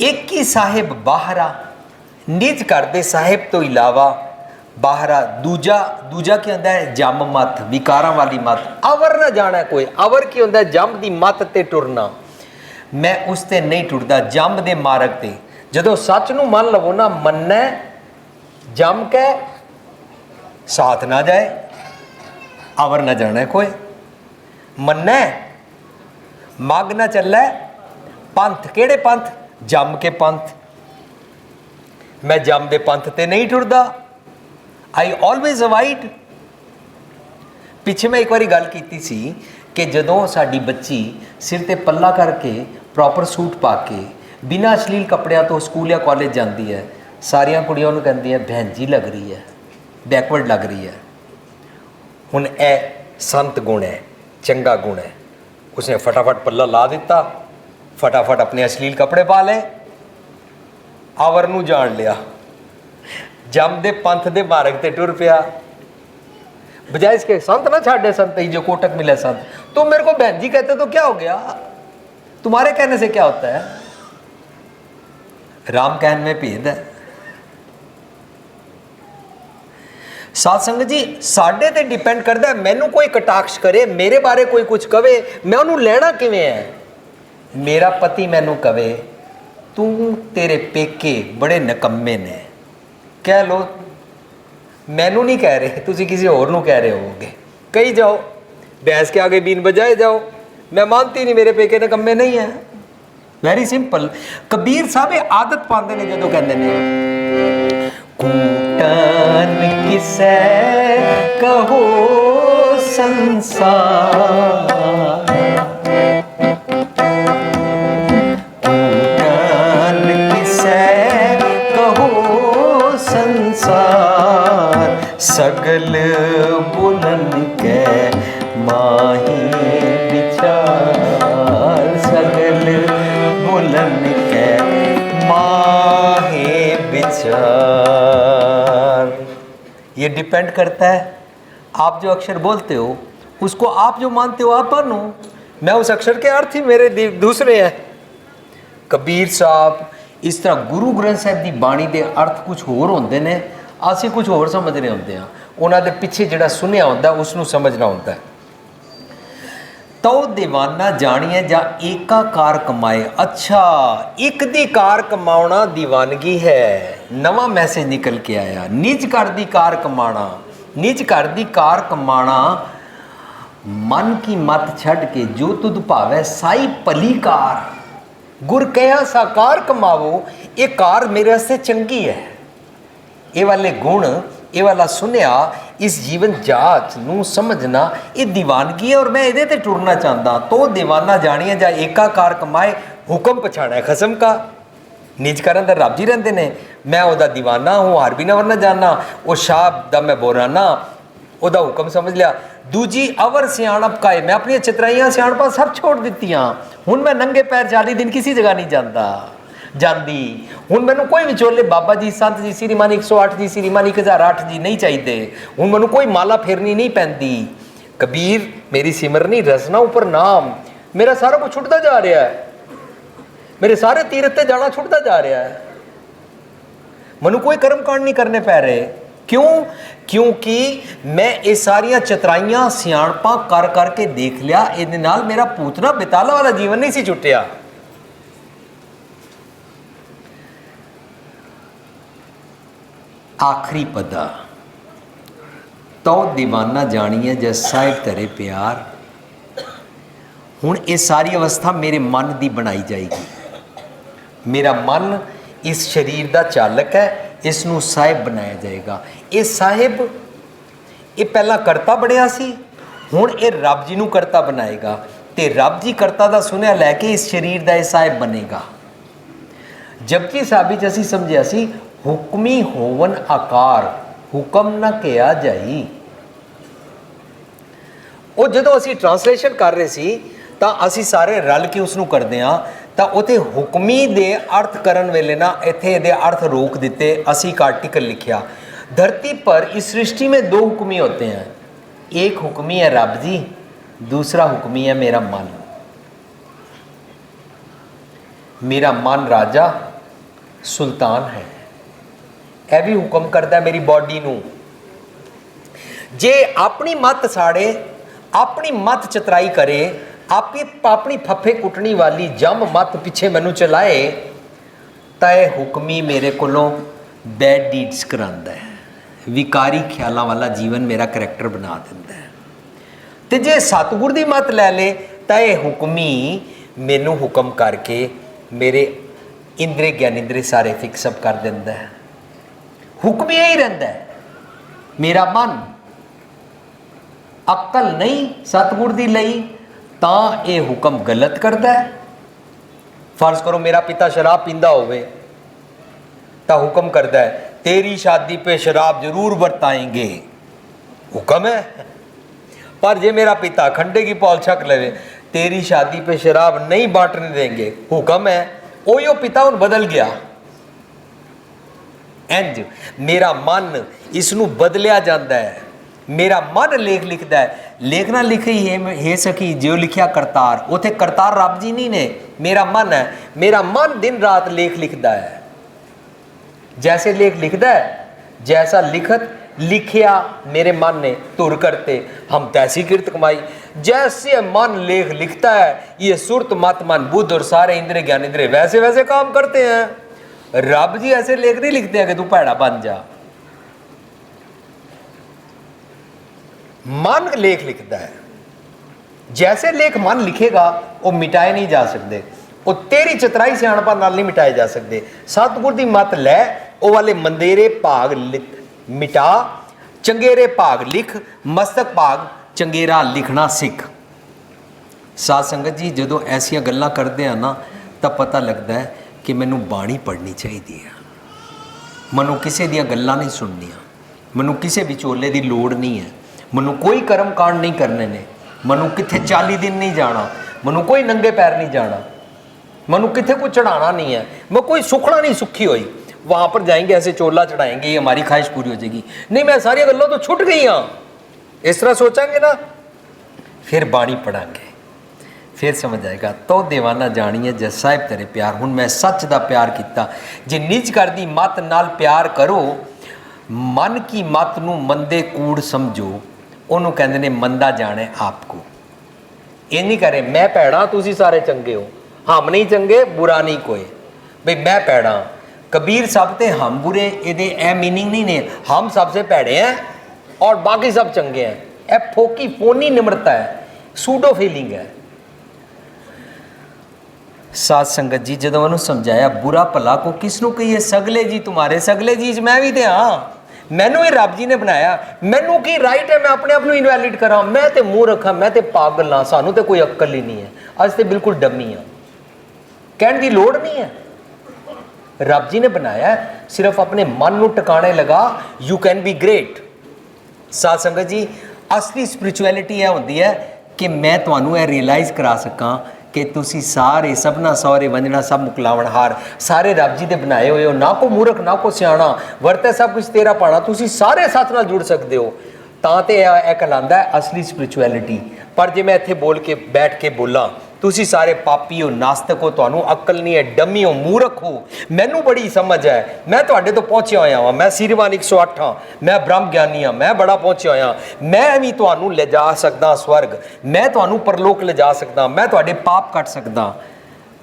एक ही साहिब बाहरा, निज घर दे साहिब तो इलावा बाहरा दूजा दूजा की होंदा है जम मत, विकारां वाली मत। अवर ना जाना कोई। अवर की होंदा है जम दी मत ते टुरना। मैं उसते नहीं टुरदा, जम दे मार्ग ते। जदों सच नूं मन लवो ना, मन्ना जम के साथ ना जाए, अवर ना जाना कोई। मन्ना मग ना चलै, पंथ केड़े पंथ? जम के पंथ। मैं जम दे पंथ ते नहीं टुरदा। I always avoid. पिछे मैं एक बारी गल कीती सी कि जदों साडी बच्ची सिर ते पल्ला करके प्रॉपर सूट पा के बिना अश्लील कपड़ियां तो स्कूल या कॉलेज जाती है, सारिया कुड़ियां उन्होंने कहती बहन जी लग रही है, बैकवर्ड लग रही है। हुण ए संत गुण है, चंगा गुण है। उसने फटाफट पल्ला ला दिता, फटाफट अपने अश्लील कपड़े पा ले, आवर नूं जान लिया, जम दे पंथ दे मार्ग ते टुर पिया। बजाय इसके संत ना छाड़े, संत ही जो कोटक मिले संत। तो मेरे को बहन जी कहते तो क्या हो गया, तुम्हारे कहने से क्या होता है? राम कहन में भेद है। ਸਾਧ ਸੰਗਤ ਜੀ ਸਾਡੇ ਤੇ ਡਿਪੈਂਡ ਕਰਦਾ, ਮੈਨੂੰ ਕੋਈ ਕਟਾਕਸ਼ ਕਰੇ, ਮੇਰੇ ਬਾਰੇ ਕੋਈ ਕੁਝ ਕਵੇ, ਮੈਂ ਉਹਨੂੰ ਲੈਣਾ ਕਿਵੇਂ ਹੈ? ਮੇਰਾ ਪਤੀ ਮੈਨੂੰ ਕਵੇ ਤੂੰ ਤੇਰੇ ਪੇਕੇ ਬੜੇ ਨਿਕੰਮੇ ਨੇ, ਕਹਿ ਲੋ, ਮੈਨੂੰ ਨਹੀਂ ਕਹਿ ਰਹੇ, ਤੁਸੀਂ ਕਿਸੇ ਹੋਰ ਨੂੰ ਕਹਿ ਰਹੇ ਹੋਵੋਗੇ, कही जाओ, भैंस के आगे बीन बजाए जाओ, मैं मानती नहीं मेरे पेके निकम्मे नहीं है। Vary simple. कबीर साहब ये आदत पाते ने जो कहते ने कूटन किसे कहो संसार, कूटन किसे कहो संसार, सगल बुलंद के माही विचार, सगल बुलंद के माही विचार। ये डिपेंड करता है आप जो अक्षर बोलते हो उसको आप जो मानते हो आप मानो, मैं उस अक्षर के अर्थ ही मेरे दूसरे हैं। कबीर साहब इस तरह गुरु ग्रंथ साहिब की बाणी के अर्थ कुछ होर होंदे ने, ਅਸੀਂ कुछ होर समझ रहे होंदे हाँ, उन्हां दे पिछे जिहड़ा सुनिया होंदा उसनूं समझना होंदा है। तो दीवाना जानिए जा एकाकार कमाए। अच्छा, एक दी कार कमाना दीवानगी है। नवा मैसेज निकल के आया, निज घर दी कार कमाना, निज घर दी कार कमाना, मन की मत छड़ के जो तुद भावे साई भली कार, गुर कहा साकार कमावो, ये कार मेरे वास्ते चंगी है। ये वाले गुण, ये वाला सुनिया, इस जीवन जाच नूं समझना ये दीवानगी है और मैं इहदे ते टुरना चाहता। तो दीवाना जानिए जा एकाकार कमाए, हुक्म पछाड़ा खसम का। निज घर अंदर रब जी रहिंदे ने, मैं उहदा दीवाना हूँ, हार भी ना वरना जाना, वो शाह दा मैं बोराना, उहदा हुक्म समझ लिया। दूजी अवर सियाणप काए, मैं अपनी चतराइयां सियाणपां सब छोड़ दित्तियां, हुण मैं नंगे पैर 40 दिन किसी जगह नहीं जाता जाती। हुण मैनू कोई विचोले बाबा जी, संत जी, श्रीमान 108 जी, श्रीमान 1008 जी नहीं चाहिए। हुण मैनू कोई माला फेरनी नहीं पैंदी। कबीर मेरी सिमरनी रसना उपर नाम, मेरा सारा कुछ छुटता जा रहा है, मेरे सारे तीरथ ते जाना छुटता जा रहा है, मैनू कोई कर्म कांड नहीं करने पै रहे। क्यों? क्योंकि मैं ये सारिया चतराइयां सियाणपां कर करके देख लिया, इहदे नाल मेरा पूतना बिताला वाला जीवन नहीं सी छुटिया। आखिरी पदा, तो दीवाना जानिए जस साहिब धरे प्यार। हुण ये सारी अवस्था मेरे मन की बनाई जाएगी। मेरा मन इस शरीर का चालक है, इसनूं साहिब बनाया जाएगा। ये साहिब ये पहला करता बनिया सी, हुण ये रब जी नूं करता बनाएगा, ते रब जी करता दा सुनिया लैके इस शरीर का यह साहिब बनेगा। जबकि साहब असीं समझिया सी हुक्मी होवन आकार, हुक्म ना किया जाई। वो जो असी ट्रांसलेशन कर रहे सी तां असी सारे रल के उसनूं करदे हां, तां उत्थे हुक्मी दे अर्थ करन वेले ना इत्थे इहदे अर्थ रोक दिते। असी एक आर्टिकल लिखिया, धरती पर इस सृष्टि में 2 हुक्मी होते हैं, एक हुक्मी है रब जी, दूसरा हुक्मी है मेरा मन। मेरा मन राजा सुल्तान है, यह भी हुक्म करता है मेरी बॉडी नूं। जे अपनी मत साड़े, अपनी मत चतराई करे, अपनी फफे कुटनी वाली जम मत पिछे मैनू चलाए, तो यह हुक्मी मेरे कोलों बैड डीड्स करांदा है, विकारी ख्यालों वाला जीवन मेरा करैक्टर बना दिंदा है। तो जे सतगुर दी मत लै ले तो यह हुक्मी मैनू हुक्म करके मेरे इंद्रे ज्ञानेंद्रे सारे फिक्सअप कर दिंदा है। हुक्म यही रहता है। मेरा मन अक्ल नहीं सतगुर दी लई तां ये हुक्म गलत करता है। फर्ज करो मेरा पिता शराब पींदा होवे तां हुक्म करता है तेरी शादी पे शराब जरूर बरताएंगे, हुक्म है। पर जे मेरा पिता खंडे की पौल छक लेवे, तेरी शादी पे शराब नहीं बांटने देंगे, हुक्म है। ओयो पिता हुण बदल गया। इंज मेरा मन इसनूं बदलिया जाता है। मेरा मन लेख लिखता है, लेखना लिखी है सखी जो लिखिया करतार, उथे करतार रब जी नहीं ने, मेरा मन है। मेरा मन दिन रात लेख लिखता है। जैसे लेख लिखता है, जैसा लिखत लिखिया मेरे मन ने तुर करते हम तैसी किरत कमाई। जैसे मन लेख लिखता है ये सुरत मत मन बुद्ध और सारे इंद्रिय ज्ञान इंद्रिय वैसे वैसे काम करते हैं। रब जी ऐसे लेख नहीं लिखते हैं कि तू भैड़ा बन जा। मन लेख लिखता है, जैसे लेख मन लिखेगा वो मिटाए नहीं जा सकते, वो तेरी चतराई से अणपा नाल नहीं मिटाए जा सकते। सतगुर दी मत लै वो वाले मंदेरे भाग मिटा, चंगेरे भाग लिख, मस्तक भाग चंगेरा लिखना सिख। साध संगत जी जदों ऐसियां गल्लां करदे आ ना तां पता लगदा है कि मैनूं बाणी पढ़नी चाहिदी है। मैनूं किसी दियां गल्लां नहीं सुननियां, मैनूं किसी विचोले दी लोड़ नहीं है, मैनूं कोई कर्म कांड नहीं करने ने, मैनूं कित्थे 40 दिन नहीं जाना, मैनूं कोई नंगे पैर नहीं जाना, मैनूं कित्थे कोई चढ़ाना नहीं है, मैं कोई सुखना नहीं सुखी हुई वहाँ पर जाएंगे ऐसे चोला चढ़ाएंगे ये हमारी ख्वाहिश पूरी हो जाएगी। नहीं, मैं सारी गल्लों तो छुट गई हाँ। इस तरह सोचांगे ना फिर बाणी पढ़ांगे फिर समझ आएगा। तो दीवाना जानिए जै साहिब तेरे प्यार, हुण मैं सच दा प्यार किता। जे निज कर दी मत नाल प्यार करो, मन की मत नूं मंदे कूड़ समझो, उन्होंने कहते ने मंदा जाने आपको। ये नहीं करे मैं भैड़ा तुसी सारे चंगे हो, हम नहीं चंगे बुरा नहीं कोई, भाई मैं भैड़ा। कबीर साहब ते हम बुरे ये ए मीनिंग नहीं ने, हम सबसे भैड़े हैं और बाकी सब चंगे हैं। ए फोकी फोनी निम्रता है, सूडो फीलिंग है। साध संगत जी जदों उन्होंने समझाया बुरा भला को किसनों कहिए, सगले जी तुम्हारे सगले जी मैं भी तो हाँ, मैनू ही रब जी ने बनाया, मैनू की राइट है मैं अपने आप को इनवैलिड करा। मैं तो मूर्ख हाँ, मैं तो पागल हाँ, सानू तो कोई अक्ल ही नहीं है, अस तो बिल्कुल डमी हाँ, कहने की लोड़ नहीं है। रब जी ने बनाया सिर्फ अपने मन नू टिकाने लगा, यू कैन बी ग्रेट। साध संगत जी असली स्पिरिचुअलिटी यह होती है कि मैं तुहानू यह रियलाइज़ करा सकां कि तुसी सारे सबना सौरे वंजना सब मुकलावनहार सारे रब जी दे बनाए हुए हो, ना को मूर्ख ना को सियाणा, वरते सब कुछ तेरा पाना, तुसी सारे सच नाल जुड़ सकते हो। तां ते यह कहलांदा है असली स्पिरिचुअलिटी। पर जे मैं इत्थे बोल के बैठ के बोला तुसी सारे पापी हो, नास्तिक हो, तुहानू अक्ल नहीं है, डमी हो, मूर्ख हो, मैनू बड़ी समझ है, मैं तुहाडे तो पहुंचा होया हाँ, मैं सीरवान 108 हाँ, मैं ब्रह्म ज्ञानी हाँ, मैं बड़ा पहुंचा होया, मैं भी तुहानू ले जा सकदा स्वर्ग, मैं तुहानू परलोक ले जा सकदा, मैं तुहाडे पाप कट सकदा।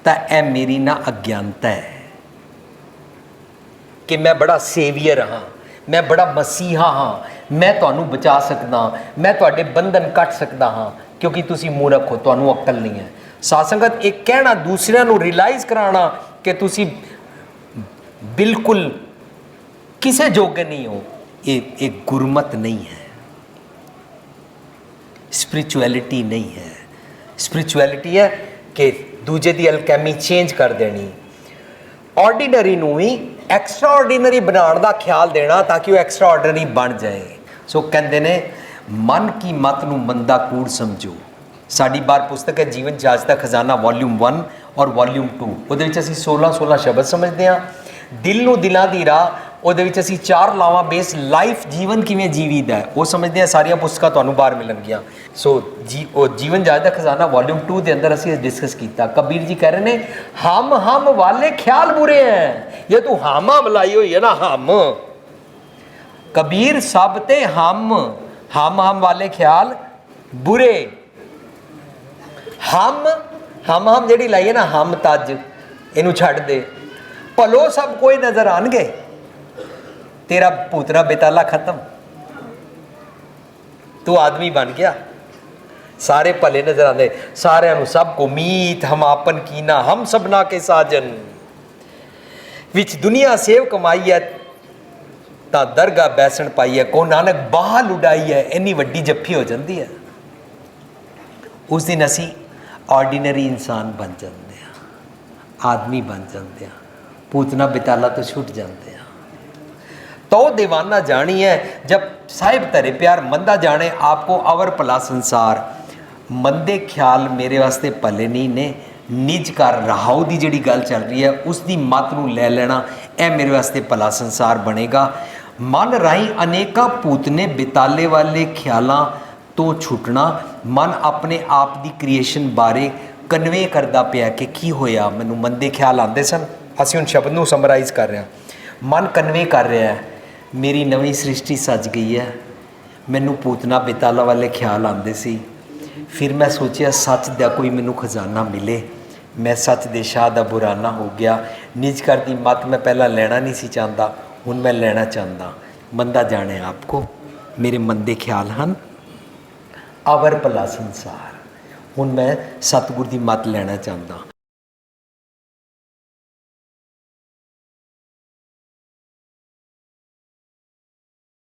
तां ऐ मेरी ना अज्ञानता है कि मैं बड़ा सेवियर हाँ, मैं बड़ा मसीहा हाँ, मैं तुहानू बचा सकदा, मैं तुहाडे बंधन कट सकदा हाँ, क्योंकि तुसी मूर्ख हो, तुहानू अक्ल नहीं है। साध संगत एक कहना दूसरिਆਂ ਨੂੰ रियलाइज़ कराना कि तुसी बिल्कुल किसे जोगे नहीं हो, ये एक गुरमत नहीं है, स्पिरिचुअलिटी नहीं है। स्पिरिचुअलिटी है कि दूजे दी अलकैमी चेंज कर देनी, ऑर्डीनरी नूं भी एक्स्ट्रा ऑर्डीनरी बनाने का ख्याल देना ताकि वो एक्स्ट्रा ऑर्डीनरी बन जाए। सो कहते ने मन की मत नूं मंदा कूड़ समझो। साड़ी बार पुस्तक है जीवन जाच दा खजाना वॉल्यूम 1 और वॉल्यूम 2, ਉਹਦੇ ਵਿੱਚ ਅਸੀਂ 16 शब्द समझते हैं। दिल नूं दिलां दी राह ਉਹਦੇ ਵਿੱਚ ਅਸੀਂ 4 ਲਾਵਾਂ ਬੇਸ ਲਾਈਫ ਜੀਵਨ ਕਿਵੇਂ ਜੀਵੀਦਾ ਹੈ ਉਹ ਸਮਝਦੇ ਹਾਂ। ਸਾਰੀਆਂ ਪੁਸਤਕਾਂ ਤੁਹਾਨੂੰ ਬਾਹਰ ਮਿਲਣਗੀਆਂ। ਸੋ ਜੀਵਨ ਜਾਚ ਦਾ ਖਜ਼ਾਨਾ वॉल्यूम 2 ਦੇ ਅੰਦਰ ਅਸੀਂ डिस्कस ਕੀਤਾ। कबीर जी कह रहे हैं हम वाले ख्याल बुरे हैं। ये तू हम लाई हुई है ना, हम कबीर सब ते हम वाले ख्याल बुरे। हम ਜਿਹੜੀ ਲਾਈ ਹੈ ਨਾ हम तज ਇਹਨੂੰ ਛੱਡ ਦੇ, ਭਲੋ सब कोई नज़र आएंगे, तेरा पूतरा बेताला खत्म, तू आदमी बन गया, सारे भले नजर आते, सारे सबको मीत हम आपन कीना हम सबना के साजन, विच दुनिया सेव कमाई है तां दरगाह बैसन पाई है, को नानक बाल उड़ाई है, इन्नी वड्डी जफ्फी हो जाती है। उस दिन असी ऑर्डीनरी इंसान बन जाते हैं, आदमी बन जाते हैं, पूतना बेताला तो छुट जाते हैं। तो दीवाना जानी है जब साहिब तेरे प्यार मंदा जाने आपको अवर भला संसार। मंदे ख्याल मेरे वास्ते भले नहीं ने, निज कर रहाओ दी जिहड़ी गल चल रही है उसकी मत नूं लै लेना, यह मेरे वास्ते भला संसार बनेगा। मन राही अनेका भूतने बेताले वाले ख्यालों तो छुटना, मन अपने आप की क्रिएशन बारे कन्वे करता पिया कि की होया, मैनू मंदे ख्याल आते सन। असीं हुण शब्द नूं समराइज़ कर रहे हैं, मन कन्वे कर रहा है ਮੇਰੀ ਨਵੀਂ ਸ੍ਰਿਸ਼ਟੀ ਸੱਜ ਗਈ ਹੈ। ਮੈਨੂੰ ਪੂਤਨਾ ਬੇਤਾਲਾ ਵਾਲੇ ਖਿਆਲ ਆਉਂਦੇ ਸੀ। ਫਿਰ ਮੈਂ ਸੋਚਿਆ ਸੱਚ ਦਾ ਕੋਈ ਮੈਨੂੰ ਖਜ਼ਾਨਾ ਮਿਲੇ। ਮੈਂ ਸੱਚ ਦੇ ਸ਼ਾਹ ਦਾ ਬੁਰਾਨਾ ਹੋ ਗਿਆ। ਨਿਜ ਘਰ ਦੀ ਮੱਤ ਮੈਂ ਪਹਿਲਾਂ ਲੈਣਾ ਨਹੀਂ ਸੀ ਚਾਹੁੰਦਾ, ਹੁਣ ਮੈਂ ਲੈਣਾ ਚਾਹੁੰਦਾ। ਮੰਦਾ ਜਾਣੇ ਆਪਕੋ, ਮੇਰੇ ਮੰਦੇ ਖਿਆਲ ਹਨ ਅਵਰ ਭਲਾ ਸੰਸਾਰ। ਹੁਣ ਮੈਂ ਸਤਿਗੁਰ ਦੀ ਮੱਤ ਲੈਣਾ ਚਾਹੁੰਦਾ।